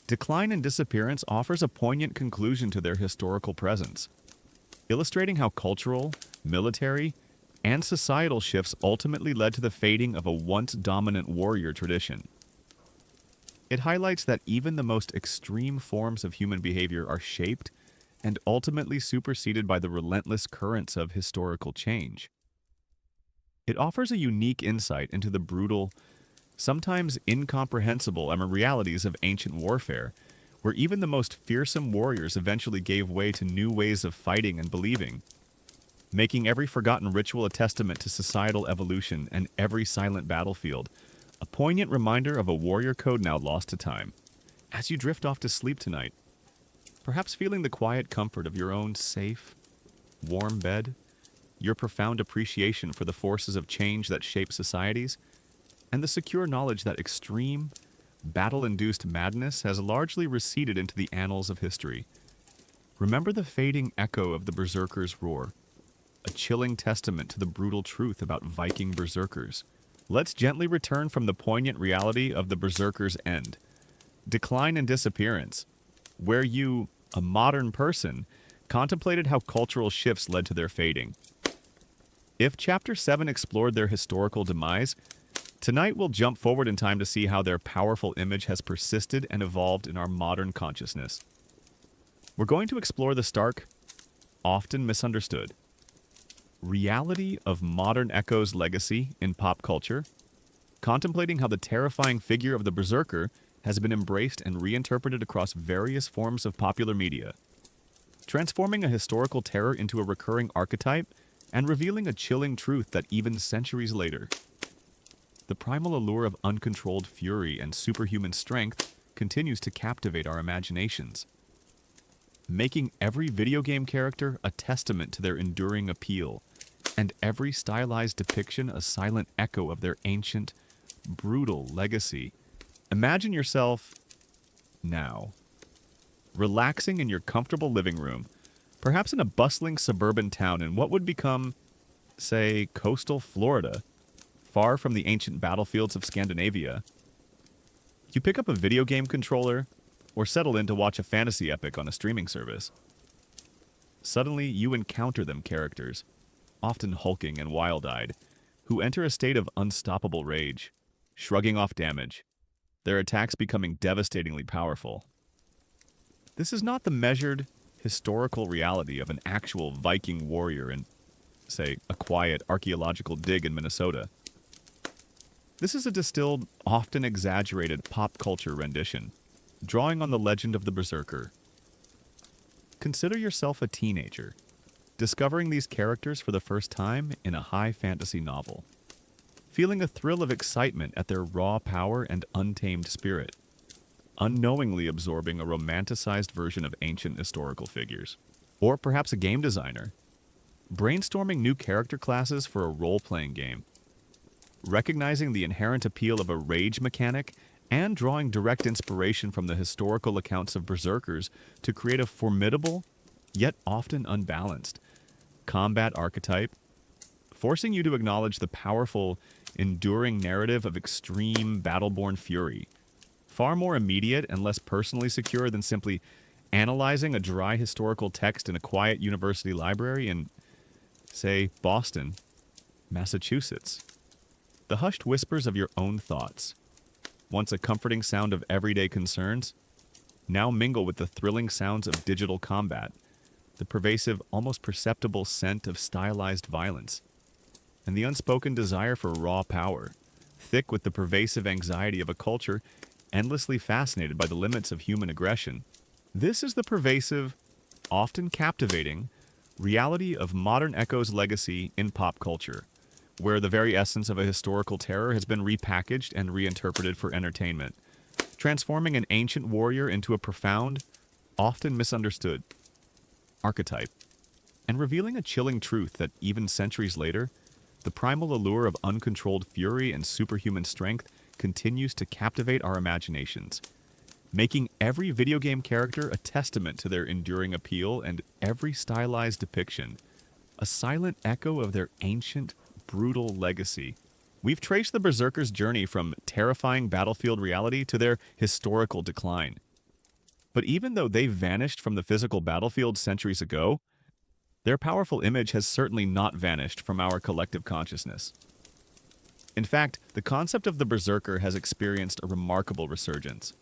Decline and disappearance offers a poignant conclusion to their historical presence, illustrating how cultural, military, and societal shifts ultimately led to the fading of a once dominant warrior tradition. It highlights that even the most extreme forms of human behavior are shaped and ultimately superseded by the relentless currents of historical change. It offers a unique insight into the brutal, sometimes incomprehensible realities of ancient warfare, where even the most fearsome warriors eventually gave way to new ways of fighting and believing, making every forgotten ritual a testament to societal evolution and every silent battlefield a poignant reminder of a warrior code now lost to time. As you drift off to sleep tonight, perhaps feeling the quiet comfort of your own safe, warm bed, your profound appreciation for the forces of change that shape societies, and the secure knowledge that extreme, battle-induced madness has largely receded into the annals of history. Remember the fading echo of the berserker's roar, a chilling testament to the brutal truth about Viking berserkers. Let's gently return from the poignant reality of the berserker's end, decline and disappearance, where you, a modern person, contemplated how cultural shifts led to their fading. If Chapter 7 explored their historical demise, tonight we'll jump forward in time to see how their powerful image has persisted and evolved in our modern consciousness. We're going to explore the stark, often misunderstood, reality of modern Echo's legacy in pop culture, contemplating how the terrifying figure of the berserker has been embraced and reinterpreted across various forms of popular media, transforming a historical terror into a recurring archetype and revealing a chilling truth that even centuries later, the primal allure of uncontrolled fury and superhuman strength continues to captivate our imaginations, making every video game character a testament to their enduring appeal, and every stylized depiction a silent echo of their ancient, brutal legacy. Imagine yourself now, relaxing in your comfortable living room, perhaps in a bustling suburban town in what would become, say, coastal Florida, far from the ancient battlefields of Scandinavia. You pick up a video game controller, or settle in to watch a fantasy epic on a streaming service. Suddenly, you encounter them characters, often hulking and wild-eyed, who enter a state of unstoppable rage, shrugging off damage, their attacks becoming devastatingly powerful. This is not the measured, historical reality of an actual Viking warrior in, say, a quiet archaeological dig in Minnesota. This is a distilled, often exaggerated pop culture rendition, drawing on the legend of the berserker. Consider yourself a teenager, discovering these characters for the first time in a high fantasy novel, feeling a thrill of excitement at their raw power and untamed spirit, unknowingly absorbing a romanticized version of ancient historical figures. Or perhaps a game designer, brainstorming new character classes for a role-playing game, recognizing the inherent appeal of a rage mechanic and drawing direct inspiration from the historical accounts of berserkers to create a formidable, yet often unbalanced, combat archetype, forcing you to acknowledge the powerful, enduring narrative of extreme, battle-born fury, far more immediate and less personally secure than simply analyzing a dry historical text in a quiet university library in, say, Boston, Massachusetts. The hushed whispers of your own thoughts, once a comforting sound of everyday concerns, now mingle with the thrilling sounds of digital combat, the pervasive, almost perceptible scent of stylized violence, and the unspoken desire for raw power, thick with the pervasive anxiety of a culture endlessly fascinated by the limits of human aggression. This is the pervasive, often captivating, reality of modern Echo's legacy in pop culture, where the very essence of a historical terror has been repackaged and reinterpreted for entertainment, transforming an ancient warrior into a profound, often misunderstood archetype, and revealing a chilling truth that even centuries later, the primal allure of uncontrolled fury and superhuman strength continues to captivate our imaginations, making every video game character a testament to their enduring appeal and every stylized depiction a silent echo of their ancient, brutal legacy. We've traced the berserkers' journey from terrifying battlefield reality to their historical decline. But even though they vanished from the physical battlefield centuries ago, their powerful image has certainly not vanished from our collective consciousness. In fact, the concept of the berserker has experienced a remarkable resurgence,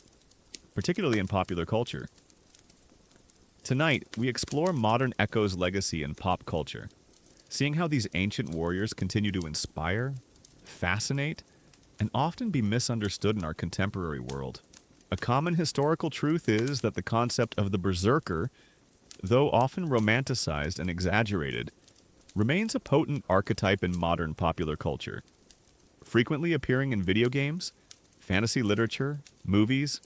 particularly in popular culture. Tonight, we explore modern Echo's legacy in pop culture, seeing how these ancient warriors continue to inspire, fascinate, and often be misunderstood in our contemporary world. A common historical truth is that the concept of the berserker, though often romanticized and exaggerated, remains a potent archetype in modern popular culture, frequently appearing in video games, fantasy literature, movies,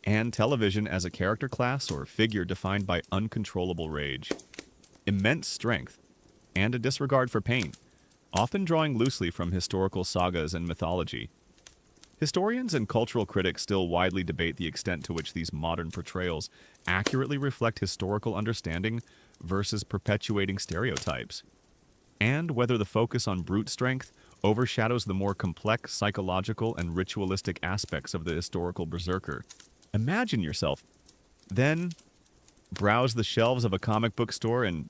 and television as a character class or figure defined by uncontrollable rage, immense strength, and a disregard for pain, often drawing loosely from historical sagas and mythology. Historians and cultural critics still widely debate the extent to which these modern portrayals accurately reflect historical understanding versus perpetuating stereotypes. and whether the focus on brute strength overshadows the more complex psychological and ritualistic aspects of the historical berserker. Imagine yourself, then browse the shelves of a comic book store in,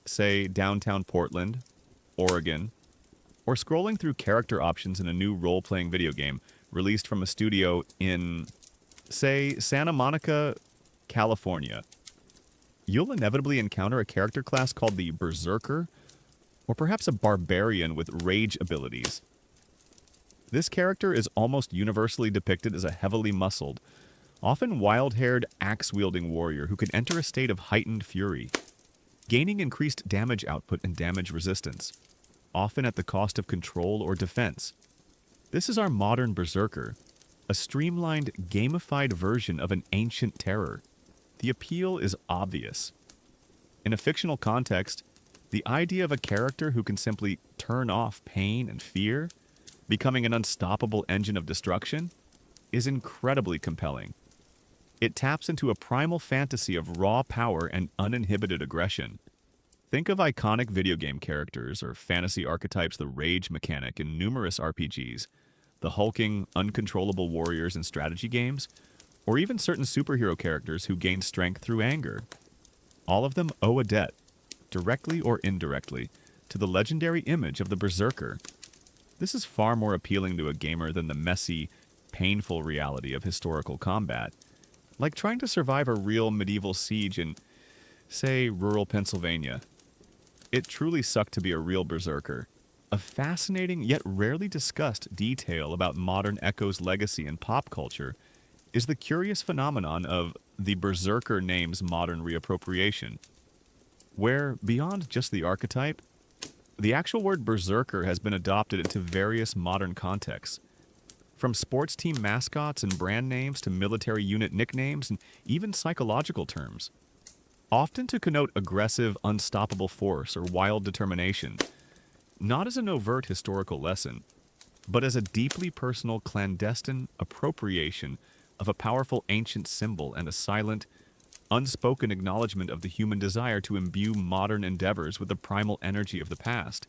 say, downtown Portland, Oregon, or scrolling through character options in a new role-playing video game released from a studio in, say, Santa Monica, California. You'll inevitably encounter a character class called the Berserker, or perhaps a barbarian with rage abilities. This character is almost universally depicted as a heavily muscled, often wild-haired, axe-wielding warrior who can enter a state of heightened fury, gaining increased damage output and damage resistance, often at the cost of control or defense. This is our modern berserker, a streamlined, gamified version of an ancient terror. The appeal is obvious. In a fictional context, the idea of a character who can simply turn off pain and fear, becoming an unstoppable engine of destruction, is incredibly compelling. It taps into a primal fantasy of raw power and uninhibited aggression. Think of iconic video game characters or fantasy archetypes, the rage mechanic in numerous RPGs, the hulking, uncontrollable warriors in strategy games, or even certain superhero characters who gain strength through anger. All of them owe a debt, directly or indirectly, to the legendary image of the berserker. This is far more appealing to a gamer than the messy, painful reality of historical combat, like trying to survive a real medieval siege in, say, rural Pennsylvania. It truly sucked to be a real berserker. A fascinating yet rarely discussed detail about modern Echo's legacy in pop culture is the curious phenomenon of the berserker name's modern reappropriation, where, beyond just the archetype, the actual word berserker has been adopted into various modern contexts, from sports team mascots and brand names to military unit nicknames and even psychological terms, often to connote aggressive, unstoppable force or wild determination, not as an overt historical lesson, but as a deeply personal, clandestine appropriation of a powerful ancient symbol and a silent, unspoken acknowledgement of the human desire to imbue modern endeavors with the primal energy of the past.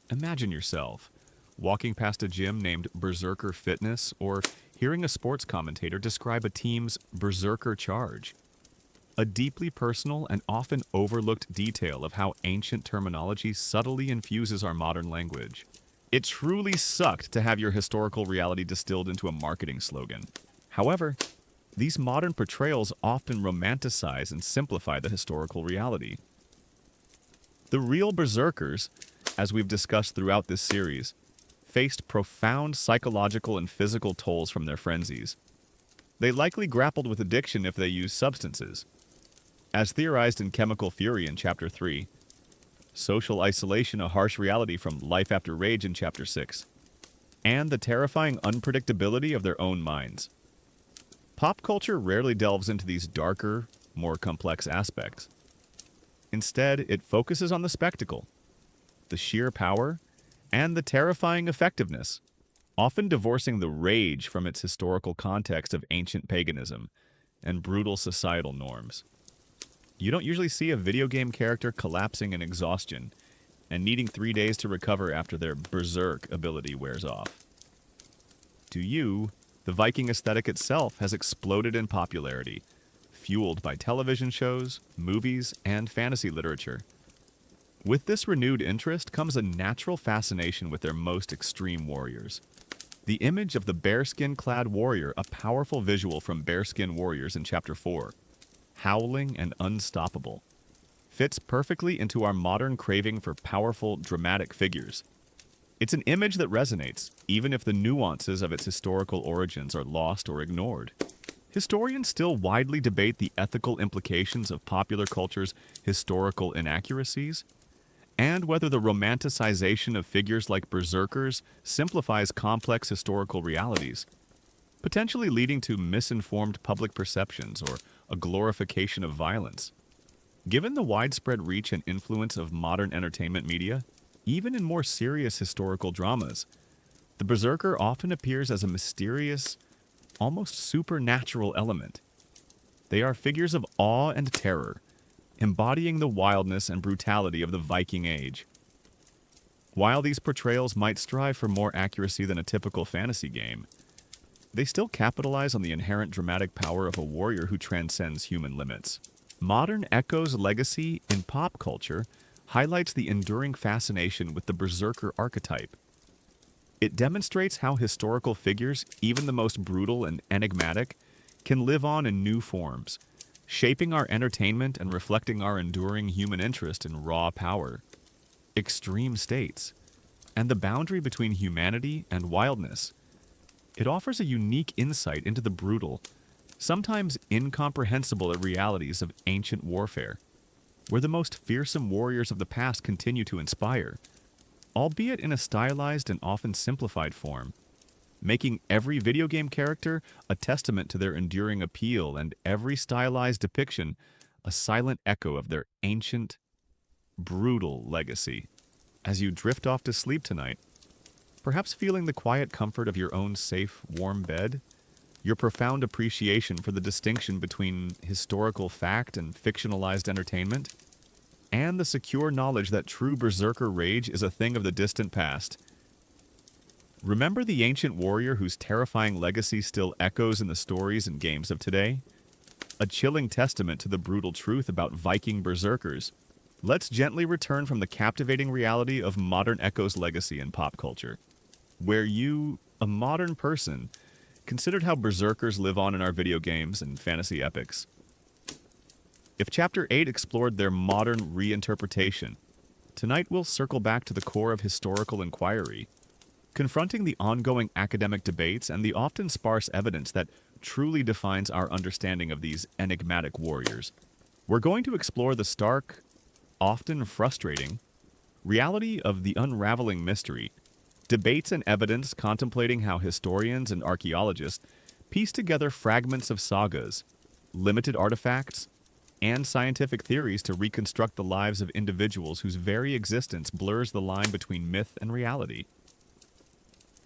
Imagine yourself walking past a gym named Berserker Fitness, or hearing a sports commentator describe a team's Berserker Charge. A deeply personal and often overlooked detail of how ancient terminology subtly infuses our modern language. It truly sucked to have your historical reality distilled into a marketing slogan. However, these modern portrayals often romanticize and simplify the historical reality. The real berserkers, as we've discussed throughout this series, faced profound psychological and physical tolls from their frenzies. They likely grappled with addiction if they used substances, as theorized in Chemical Fury in Chapter 3, social isolation a harsh reality from Life After Rage in Chapter 6, and the terrifying unpredictability of their own minds. Pop culture rarely delves into these darker, more complex aspects. Instead, it focuses on the spectacle, the sheer power, and the terrifying effectiveness, often divorcing the rage from its historical context of ancient paganism and brutal societal norms. You don't usually see a video game character collapsing in exhaustion and needing 3 days to recover after their berserk ability wears off. To you, the Viking aesthetic itself has exploded in popularity, fueled by television shows, movies, and fantasy literature. With this renewed interest comes a natural fascination with their most extreme warriors. The image of the bearskin-clad warrior, a powerful visual from Bearskin Warriors in Chapter 4, howling and unstoppable, fits perfectly into our modern craving for powerful, dramatic figures. It's an image that resonates, even if the nuances of its historical origins are lost or ignored. Historians still widely debate the ethical implications of popular culture's historical inaccuracies, and whether the romanticization of figures like berserkers simplifies complex historical realities, potentially leading to misinformed public perceptions or a glorification of violence. Given the widespread reach and influence of modern entertainment media, even in more serious historical dramas, the berserker often appears as a mysterious, almost supernatural element. They are figures of awe and terror, embodying the wildness and brutality of the Viking Age. While these portrayals might strive for more accuracy than a typical fantasy game, they still capitalize on the inherent dramatic power of a warrior who transcends human limits. Modern Echo's legacy in pop culture highlights the enduring fascination with the berserker archetype. It demonstrates how historical figures, even the most brutal and enigmatic, can live on in new forms, shaping our entertainment and reflecting our enduring human interest in raw power, extreme states, and the boundary between humanity and wildness. It offers a unique insight into the brutal, sometimes incomprehensible realities of ancient warfare, where the most fearsome warriors of the past continue to inspire, albeit in a stylized and often simplified form, making every video game character a testament to their enduring appeal and every stylized depiction a silent echo of their ancient, brutal legacy. As you drift off to sleep tonight, perhaps feeling the quiet comfort of your own safe, warm bed, your profound appreciation for the distinction between historical fact and fictionalized entertainment, and the secure knowledge that true berserker rage is a thing of the distant past. Remember the ancient warrior whose terrifying legacy still echoes in the stories and games of today? A chilling testament to the brutal truth about Viking Berserkers. Let's gently return from the captivating reality of modern Echo's legacy in pop culture, where you, a modern person, considered how berserkers live on in our video games and fantasy epics. If Chapter 8 explored their modern reinterpretation, tonight we'll circle back to the core of historical inquiry, confronting the ongoing academic debates and the often sparse evidence that truly defines our understanding of these enigmatic warriors. We're going to explore the stark, often frustrating, reality of the unraveling mystery, debates and evidence contemplating how historians and archaeologists piece together fragments of sagas, limited artifacts, and scientific theories to reconstruct the lives of individuals whose very existence blurs the line between myth and reality.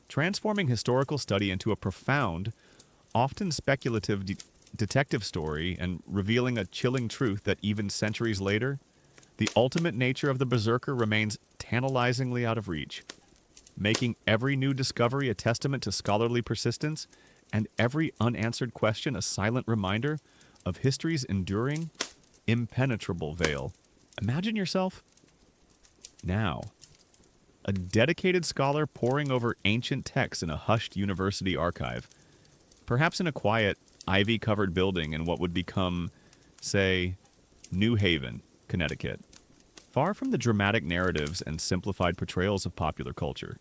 Transforming historical study into a profound, often speculative detective story and revealing a chilling truth that even centuries later, the ultimate nature of the berserker remains tantalizingly out of reach, making every new discovery a testament to scholarly persistence and every unanswered question a silent reminder of history's enduring, impenetrable veil. Imagine yourself now, a dedicated scholar poring over ancient texts in a hushed university archive, perhaps in a quiet, ivy-covered building in what would become, say, New Haven, Connecticut, far from the dramatic narratives and simplified portrayals of popular culture.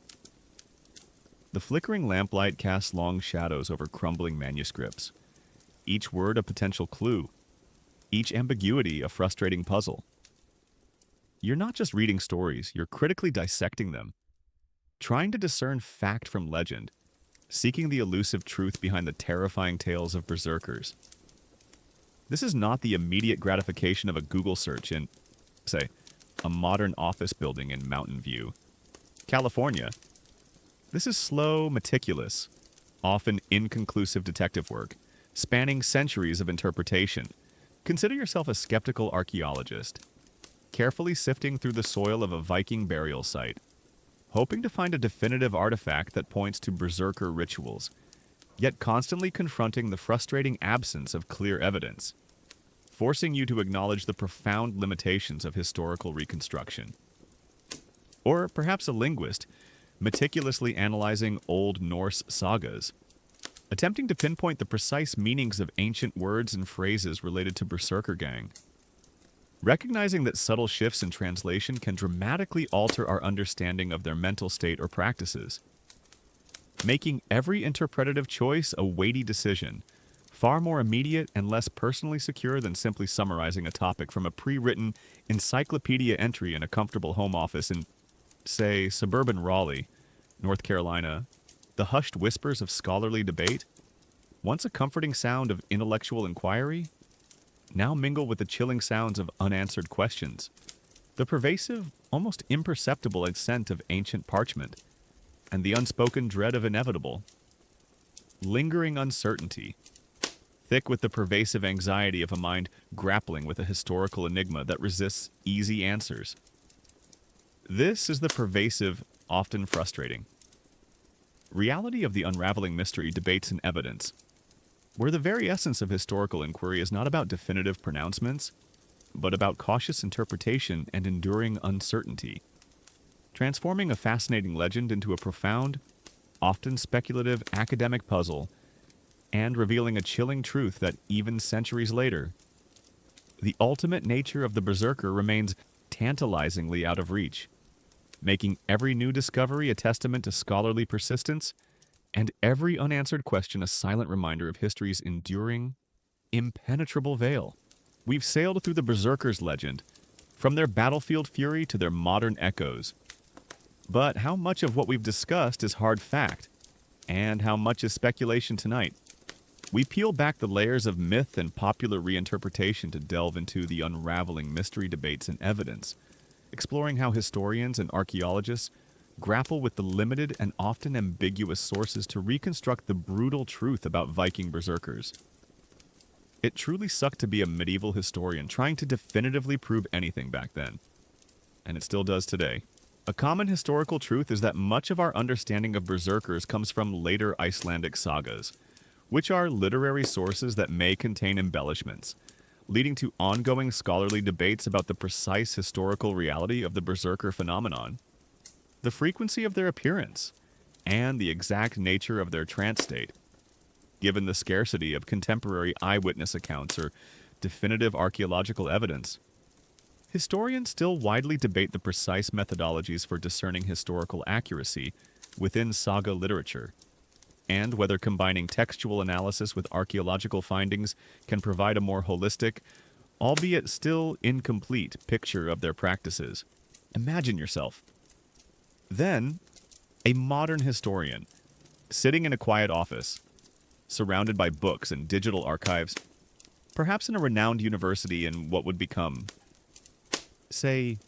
The flickering lamplight casts long shadows over crumbling manuscripts, each word a potential clue, each ambiguity a frustrating puzzle. You're not just reading stories, you're critically dissecting them, trying to discern fact from legend, seeking the elusive truth behind the terrifying tales of berserkers. This is not the immediate gratification of a Google search in, say, a modern office building in Mountain View, California. This is slow, meticulous, often inconclusive detective work, spanning centuries of interpretation. Consider yourself a skeptical archaeologist, carefully sifting through the soil of a Viking burial site, hoping to find a definitive artifact that points to berserker rituals, yet constantly confronting the frustrating absence of clear evidence, forcing you to acknowledge the profound limitations of historical reconstruction. Or perhaps a linguist, meticulously analyzing old Norse sagas, attempting to pinpoint the precise meanings of ancient words and phrases related to berserkergang. Recognizing that subtle shifts in translation can dramatically alter our understanding of their mental state or practices, making every interpretative choice a weighty decision, far more immediate and less personally secure than simply summarizing a topic from a pre-written encyclopedia entry in a comfortable home office in, say, suburban Raleigh, North Carolina. The hushed whispers of scholarly debate, once a comforting sound of intellectual inquiry, now mingle with the chilling sounds of unanswered questions, the pervasive, almost imperceptible scent of ancient parchment, and the unspoken dread of inevitable. Lingering uncertainty, thick with the pervasive anxiety of a mind grappling with a historical enigma that resists easy answers. This is the pervasive, often frustrating reality of the unraveling mystery debates and evidence, where the very essence of historical inquiry is not about definitive pronouncements, but about cautious interpretation and enduring uncertainty, transforming a fascinating legend into a profound, often speculative academic puzzle, and revealing a chilling truth that even centuries later, the ultimate nature of the berserker remains tantalizingly out of reach, making every new discovery a testament to scholarly persistence and every unanswered question a silent reminder of history's enduring, impenetrable veil. We've sailed through the berserkers' legend, from their battlefield fury to their modern echoes. But how much of what we've discussed is hard fact, and how much is speculation tonight? We peel back the layers of myth and popular reinterpretation to delve into the unraveling mystery debates and evidence, exploring how historians and archaeologists grapple with the limited and often ambiguous sources to reconstruct the brutal truth about Viking berserkers. It truly sucked to be a medieval historian trying to definitively prove anything back then. And it still does today. A common historical truth is that much of our understanding of berserkers comes from later Icelandic sagas, which are literary sources that may contain embellishments, leading to ongoing scholarly debates about the precise historical reality of the berserker phenomenon, the frequency of their appearance, and the exact nature of their trance state. Given the scarcity of contemporary eyewitness accounts or definitive archaeological evidence, historians still widely debate the precise methodologies for discerning historical accuracy within saga literature, and whether combining textual analysis with archaeological findings can provide a more holistic, albeit still incomplete, picture of their practices. Imagine yourself, then, a modern historian, sitting in a quiet office, surrounded by books and digital archives, perhaps in a renowned university in what would become, say,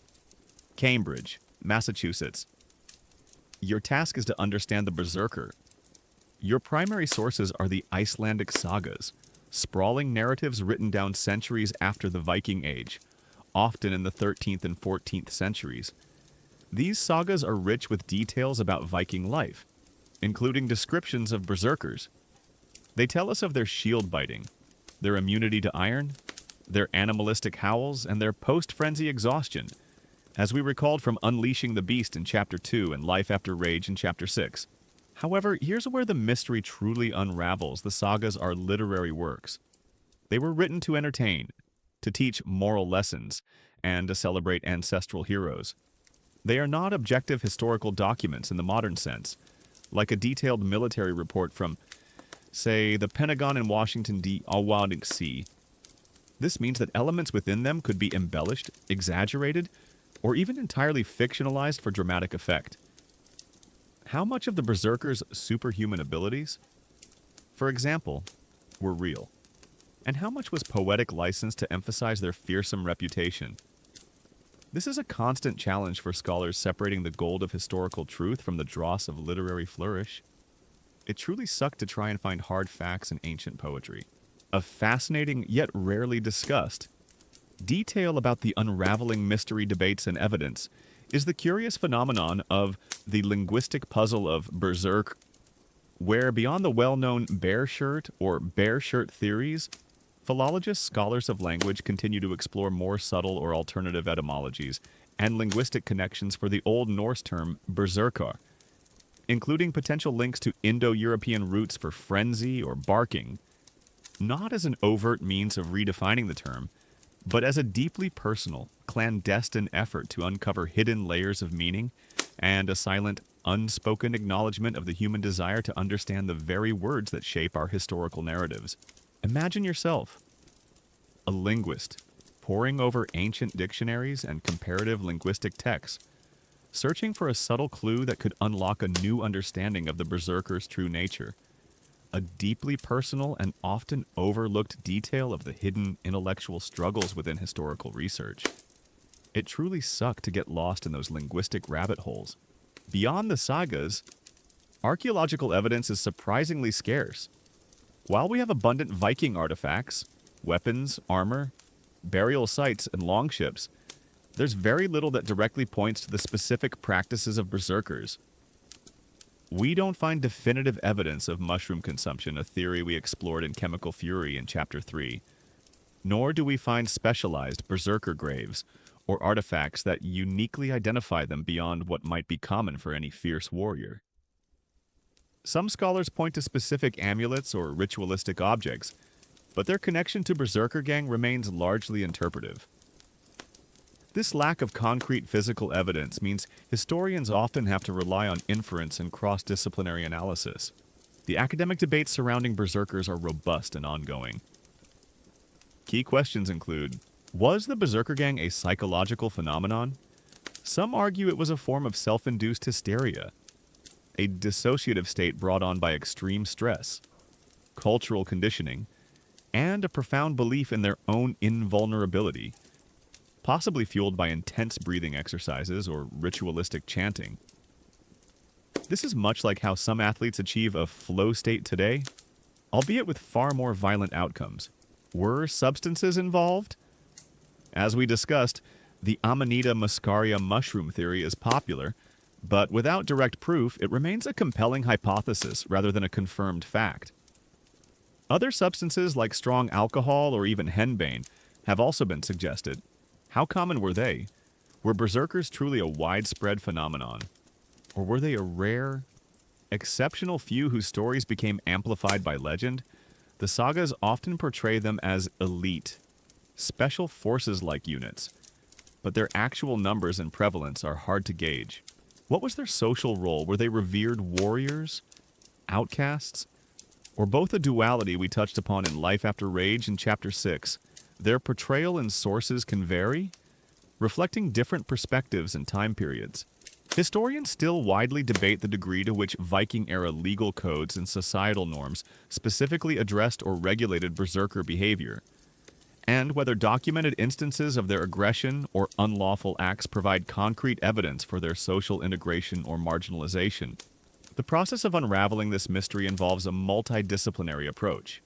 Cambridge, Massachusetts. Your task is to understand the berserker. Your primary sources are the Icelandic sagas, sprawling narratives written down centuries after the Viking Age, often in the 13th and 14th centuries. These sagas are rich with details about Viking life, including descriptions of berserkers. They tell us of their shield biting, their immunity to iron, their animalistic howls, and their post-frenzy exhaustion, as we recalled from Unleashing the Beast in Chapter 2 and Life After Rage in Chapter 6. However, here's where the mystery truly unravels. The sagas are literary works. They were written to entertain, to teach moral lessons, and to celebrate ancestral heroes. They are not objective historical documents in the modern sense, like a detailed military report from, say, the Pentagon in Washington, D.C. This means that elements within them could be embellished, exaggerated, or even entirely fictionalized for dramatic effect. How much of the berserkers' superhuman abilities, for example, were real? And how much was poetic license to emphasize their fearsome reputation? This is a constant challenge for scholars separating the gold of historical truth from the dross of literary flourish. It truly sucked to try and find hard facts in ancient poetry. A fascinating, yet rarely discussed, detail about the unraveling mystery debates and evidence is the curious phenomenon of the linguistic puzzle of berserk, where beyond the well-known bear shirt or bear shirt theories, philologists, scholars of language continue to explore more subtle or alternative etymologies and linguistic connections for the Old Norse term berserker, including potential links to Indo-European roots for frenzy or barking, not as an overt means of redefining the term, but as a deeply personal, clandestine effort to uncover hidden layers of meaning and a silent, unspoken acknowledgement of the human desire to understand the very words that shape our historical narratives. Imagine yourself, a linguist, poring over ancient dictionaries and comparative linguistic texts, searching for a subtle clue that could unlock a new understanding of the berserker's true nature. A deeply personal and often overlooked detail of the hidden intellectual struggles within historical research. It truly sucked to get lost in those linguistic rabbit holes. Beyond the sagas, archaeological evidence is surprisingly scarce. While we have abundant Viking artifacts, weapons, armor, burial sites, and longships, there's very little that directly points to the specific practices of berserkers. We don't find definitive evidence of mushroom consumption, a theory we explored in Chemical Fury in Chapter 3. Nor do we find specialized berserker graves or artifacts that uniquely identify them beyond what might be common for any fierce warrior. Some scholars point to specific amulets or ritualistic objects, but their connection to berserkergang remains largely interpretive. This lack of concrete physical evidence means historians often have to rely on inference and cross-disciplinary analysis. The academic debates surrounding berserkers are robust and ongoing. Key questions include, was the berserkergang a psychological phenomenon? Some argue it was a form of self-induced hysteria, a dissociative state brought on by extreme stress, cultural conditioning, and a profound belief in their own invulnerability, possibly fueled by intense breathing exercises or ritualistic chanting. This is much like how some athletes achieve a flow state today, albeit with far more violent outcomes. Were substances involved? As we discussed, the Amanita muscaria mushroom theory is popular, but without direct proof, it remains a compelling hypothesis rather than a confirmed fact. Other substances like strong alcohol or even henbane have also been suggested. How common were they? Were berserkers truly a widespread phenomenon? Or were they a rare, exceptional few whose stories became amplified by legend? The sagas often portray them as elite, special forces-like units, but their actual numbers and prevalence are hard to gauge. What was their social role? Were they revered warriors, outcasts, or both a duality we touched upon in Life After Rage in Chapter 6? Their portrayal in sources can vary, reflecting different perspectives and time periods. Historians still widely debate the degree to which Viking-era legal codes and societal norms specifically addressed or regulated berserker behavior, and whether documented instances of their aggression or unlawful acts provide concrete evidence for their social integration or marginalization. The process of unraveling this mystery involves a multidisciplinary approach.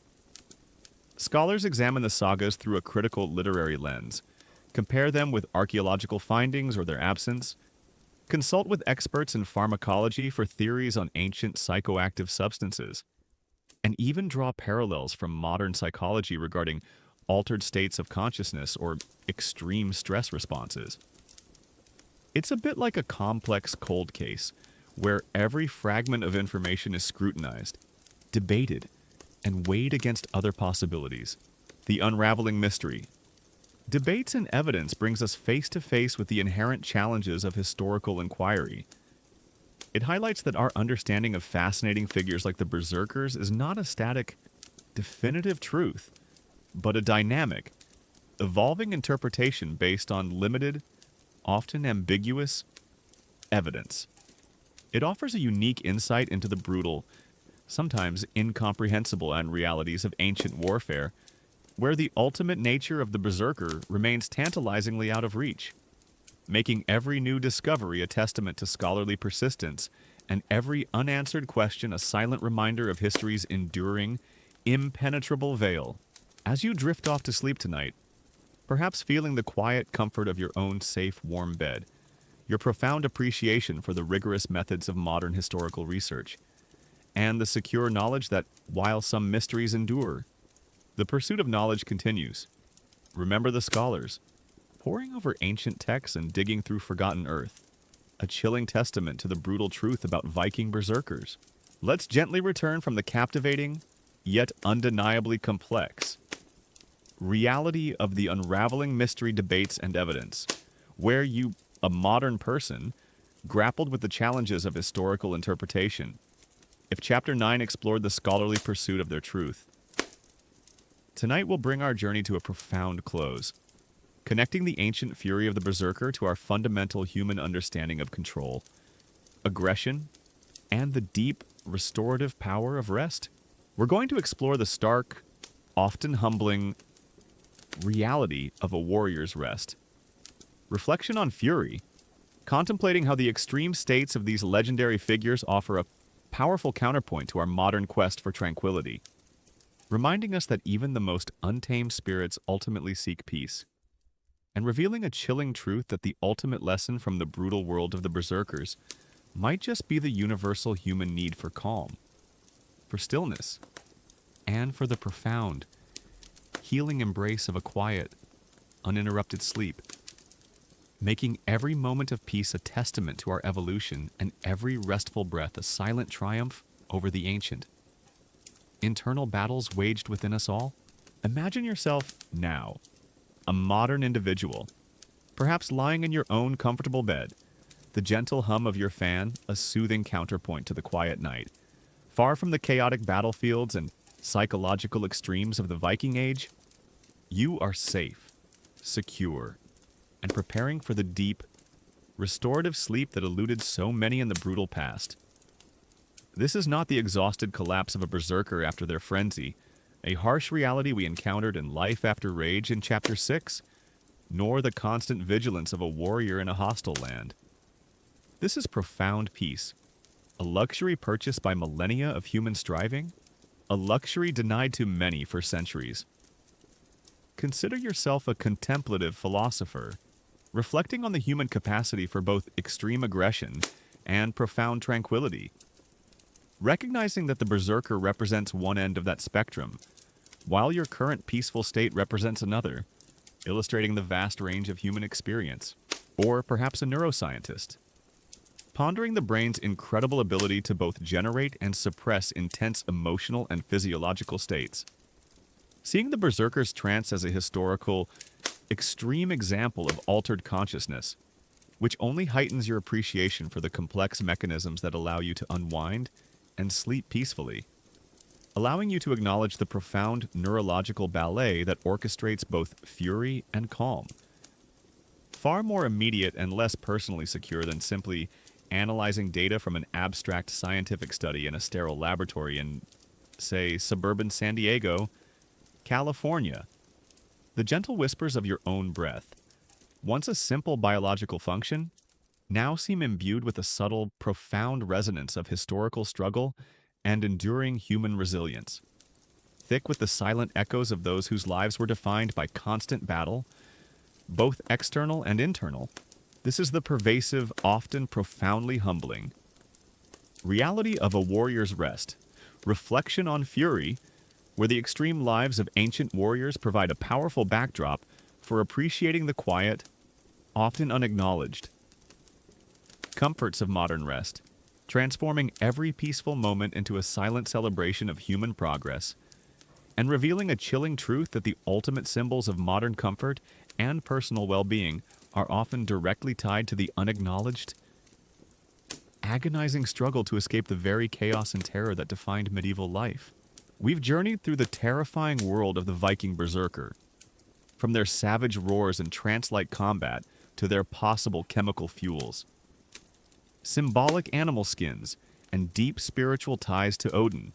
Scholars examine the sagas through a critical literary lens, compare them with archaeological findings or their absence, consult with experts in pharmacology for theories on ancient psychoactive substances, and even draw parallels from modern psychology regarding altered states of consciousness or extreme stress responses. It's a bit like a complex cold case, where every fragment of information is scrutinized, debated, and weighed against other possibilities. The unraveling mystery. Debates and evidence brings us face to face with the inherent challenges of historical inquiry. It highlights that our understanding of fascinating figures like the berserkers is not a static, definitive truth, but a dynamic, evolving interpretation based on limited, often ambiguous, evidence. It offers a unique insight into the brutal, sometimes incomprehensible realities of ancient warfare, where the ultimate nature of the berserker remains tantalizingly out of reach, making every new discovery a testament to scholarly persistence and every unanswered question a silent reminder of history's enduring, impenetrable veil. As you drift off to sleep tonight, perhaps feeling the quiet comfort of your own safe, warm bed, your profound appreciation for the rigorous methods of modern historical research, and the secure knowledge that, while some mysteries endure, the pursuit of knowledge continues. Remember the scholars, poring over ancient texts and digging through forgotten earth, a chilling testament to the brutal truth about Viking berserkers. Let's gently return from the captivating, yet undeniably complex, reality of the unraveling mystery debates and evidence, where you, a modern person, grappled with the challenges of historical interpretation. If Chapter 9 explored the scholarly pursuit of their truth, tonight we'll bring our journey to a profound close, connecting the ancient fury of the berserker to our fundamental human understanding of control, aggression, and the deep, restorative power of rest. We're going to explore the stark, often humbling, reality of a warrior's rest. Reflection on fury, contemplating how the extreme states of these legendary figures offer a powerful counterpoint to our modern quest for tranquility, reminding us that even the most untamed spirits ultimately seek peace. and revealing a chilling truth that the ultimate lesson from the brutal world of the berserkers might just be the universal human need for calm, for stillness, and for the profound, healing embrace of a quiet, uninterrupted sleep, making every moment of peace a testament to our evolution and every restful breath a silent triumph over the ancient. Internal battles waged within us all? Imagine yourself now, a modern individual, perhaps lying in your own comfortable bed, the gentle hum of your fan a soothing counterpoint to the quiet night, far from the chaotic battlefields and psychological extremes of the Viking Age. You are safe, secure, and preparing for the deep, restorative sleep that eluded so many in the brutal past. This is not the exhausted collapse of a berserker after their frenzy, a harsh reality we encountered in Life After Rage in Chapter 6, nor the constant vigilance of a warrior in a hostile land. This is profound peace, a luxury purchased by millennia of human striving, a luxury denied to many for centuries. Consider yourself a contemplative philosopher, reflecting on the human capacity for both extreme aggression and profound tranquility. Recognizing that the berserker represents one end of that spectrum, while your current peaceful state represents another, illustrating the vast range of human experience. Or perhaps a neuroscientist, pondering the brain's incredible ability to both generate and suppress intense emotional and physiological states. Seeing the berserker's trance as a historical, extreme example of altered consciousness, which only heightens your appreciation for the complex mechanisms that allow you to unwind and sleep peacefully, allowing you to acknowledge the profound neurological ballet that orchestrates both fury and calm. Far more immediate and less personally secure than simply analyzing data from an abstract scientific study in a sterile laboratory in, say, suburban San Diego, California. The gentle whispers of your own breath, once a simple biological function, now seem imbued with a subtle, profound resonance of historical struggle and enduring human resilience. Thick with the silent echoes of those whose lives were defined by constant battle, both external and internal, this is the pervasive, often profoundly humbling reality of a warrior's rest, reflection on fury, where the extreme lives of ancient warriors provide a powerful backdrop for appreciating the quiet, often unacknowledged comforts of modern rest, transforming every peaceful moment into a silent celebration of human progress, and revealing a chilling truth that the ultimate symbols of modern comfort and personal well-being are often directly tied to the unacknowledged, agonizing struggle to escape the very chaos and terror that defined medieval life. We've journeyed through the terrifying world of the Viking Berserker, from their savage roars and trance-like combat to their possible chemical fuels, symbolic animal skins, and deep spiritual ties to Odin.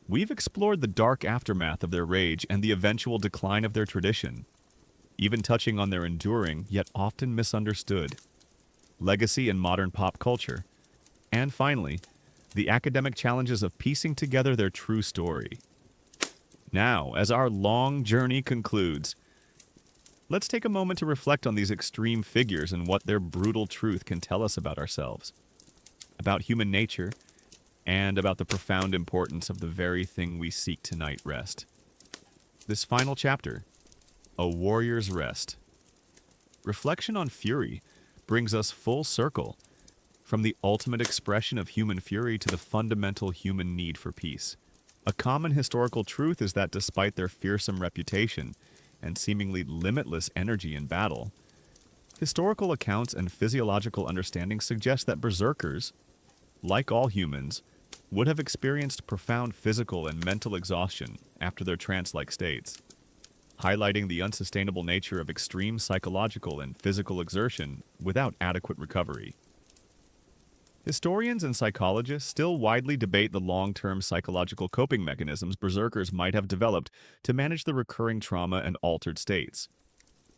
We've explored the dark aftermath of their rage and the eventual decline of their tradition, even touching on their enduring, yet often misunderstood, legacy in modern pop culture, and finally, the academic challenges of piecing together their true story. Now, as our long journey concludes, let's take a moment to reflect on these extreme figures and what their brutal truth can tell us about ourselves, about human nature, and about the profound importance of the very thing we seek tonight: rest. This final chapter, A Warrior's Rest. Reflection on fury brings us full circle, from the ultimate expression of human fury to the fundamental human need for peace. A common historical truth is that despite their fearsome reputation and seemingly limitless energy in battle, historical accounts and physiological understanding suggest that berserkers, like all humans, would have experienced profound physical and mental exhaustion after their trance-like states, highlighting the unsustainable nature of extreme psychological and physical exertion without adequate recovery. Historians and psychologists still widely debate the long-term psychological coping mechanisms berserkers might have developed to manage the recurring trauma and altered states,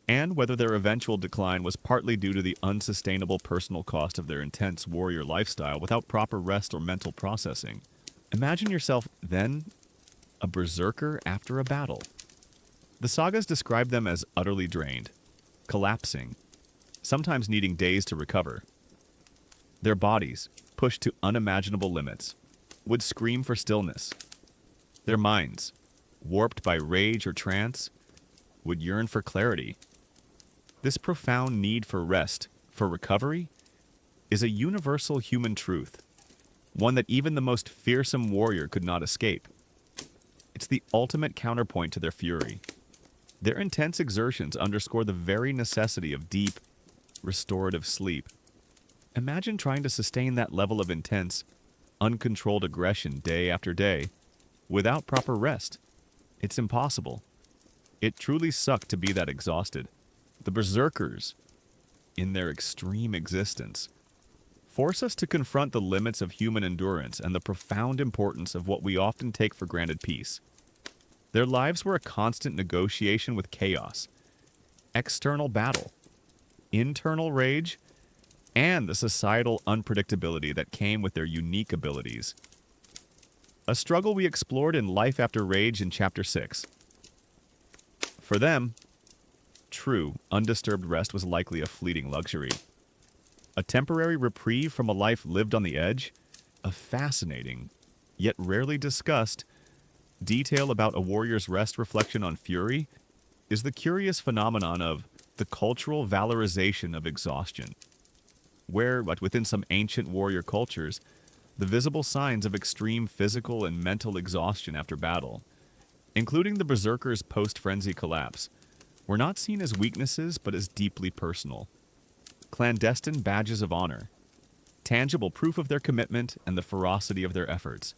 and whether their eventual decline was partly due to the unsustainable personal cost of their intense warrior lifestyle without proper rest or mental processing. Imagine yourself, then, a berserker after a battle. The sagas describe them as utterly drained, collapsing, sometimes needing days to recover. Their bodies, pushed to unimaginable limits, would scream for stillness. Their minds, warped by rage or trance, would yearn for clarity. This profound need for rest, for recovery, is a universal human truth, one that even the most fearsome warrior could not escape. It's the ultimate counterpoint to their fury. Their intense exertions underscore the very necessity of deep, restorative sleep. Imagine trying to sustain that level of intense, uncontrolled aggression day after day without proper rest. It's impossible. It truly sucked to be that exhausted. The berserkers, in their extreme existence, force us to confront the limits of human endurance and the profound importance of what we often take for granted peace. Their lives were a constant negotiation with chaos, external battle, internal rage, and the societal unpredictability that came with their unique abilities. A struggle we explored in Life After Rage in Chapter 6. For them, true, undisturbed rest was likely a fleeting luxury. A temporary reprieve from a life lived on the edge, a fascinating, yet rarely discussed, detail about a warrior's rest reflection on fury is the curious phenomenon of the cultural valorization of exhaustion, where, but within some ancient warrior cultures, the visible signs of extreme physical and mental exhaustion after battle, including the berserkers' post-frenzy collapse, were not seen as weaknesses but as deeply personal. Clandestine badges of honor, tangible proof of their commitment and the ferocity of their efforts,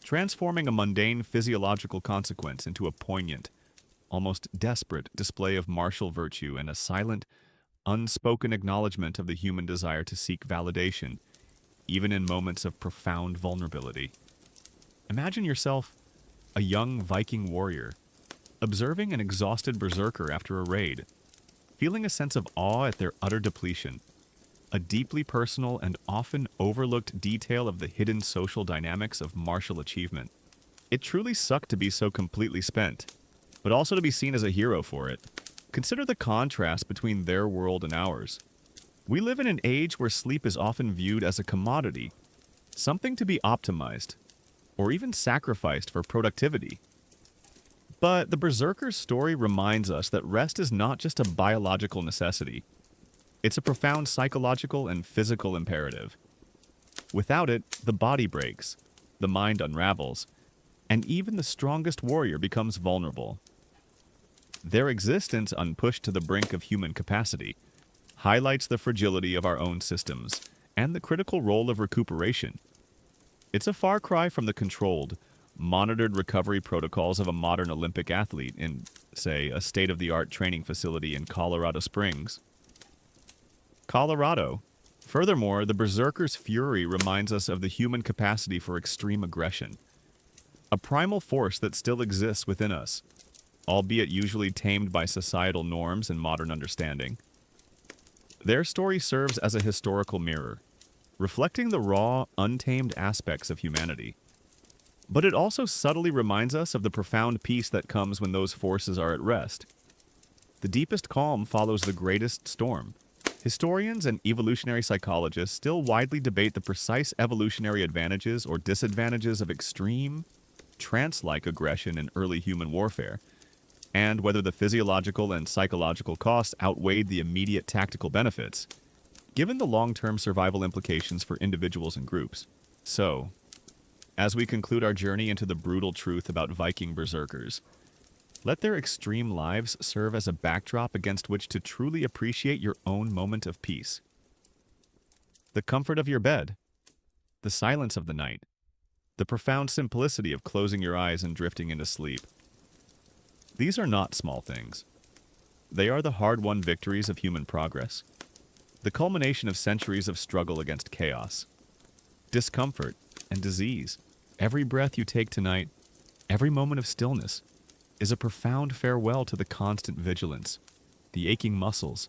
transforming a mundane physiological consequence into a poignant, almost desperate display of martial virtue and a silent, unspoken acknowledgement of the human desire to seek validation, even in moments of profound vulnerability. Imagine yourself a young Viking warrior, observing an exhausted berserker after a raid, feeling a sense of awe at their utter depletion, a deeply personal and often overlooked detail of the hidden social dynamics of martial achievement. It truly sucked to be so completely spent, but also to be seen as a hero for it. Consider the contrast between their world and ours. We live in an age where sleep is often viewed as a commodity, something to be optimized, or even sacrificed for productivity. But the Berserker's story reminds us that rest is not just a biological necessity. It's a profound psychological and physical imperative. Without it, the body breaks, the mind unravels, and even the strongest warrior becomes vulnerable. Their existence, unpushed to the brink of human capacity, highlights the fragility of our own systems and the critical role of recuperation. It's a far cry from the controlled, monitored recovery protocols of a modern Olympic athlete in, say, a state-of-the-art training facility in Colorado Springs. Colorado. Furthermore, the Berserker's fury reminds us of the human capacity for extreme aggression, a primal force that still exists within us, albeit usually tamed by societal norms and modern understanding. Their story serves as a historical mirror, reflecting the raw, untamed aspects of humanity. But it also subtly reminds us of the profound peace that comes when those forces are at rest. The deepest calm follows the greatest storm. Historians and evolutionary psychologists still widely debate the precise evolutionary advantages or disadvantages of extreme, trance-like aggression in early human warfare, and whether the physiological and psychological costs outweighed the immediate tactical benefits, given the long-term survival implications for individuals and groups. So, as we conclude our journey into the brutal truth about Viking berserkers, let their extreme lives serve as a backdrop against which to truly appreciate your own moment of peace. The comfort of your bed, the silence of the night, the profound simplicity of closing your eyes and drifting into sleep. These are not small things. They are the hard-won victories of human progress, the culmination of centuries of struggle against chaos, discomfort, and disease. Every breath you take tonight, every moment of stillness, is a profound farewell to the constant vigilance, the aching muscles,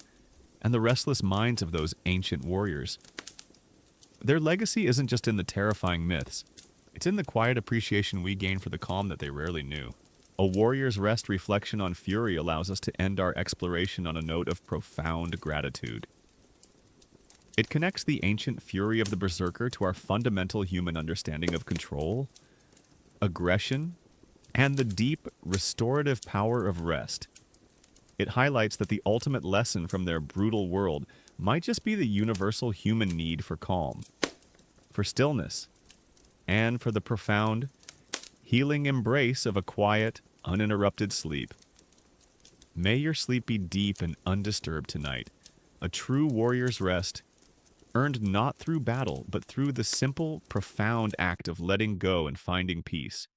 and the restless minds of those ancient warriors. Their legacy isn't just in the terrifying myths, it's in the quiet appreciation we gain for the calm that they rarely knew. A warrior's rest reflection on fury allows us to end our exploration on a note of profound gratitude. It connects the ancient fury of the berserker to our fundamental human understanding of control, aggression, and the deep, restorative power of rest. It highlights that the ultimate lesson from their brutal world might just be the universal human need for calm, for stillness, and for the profound, healing embrace of a quiet, uninterrupted sleep. May your sleep be deep and undisturbed tonight, a true warrior's rest, earned not through battle, but through the simple, profound act of letting go and finding peace.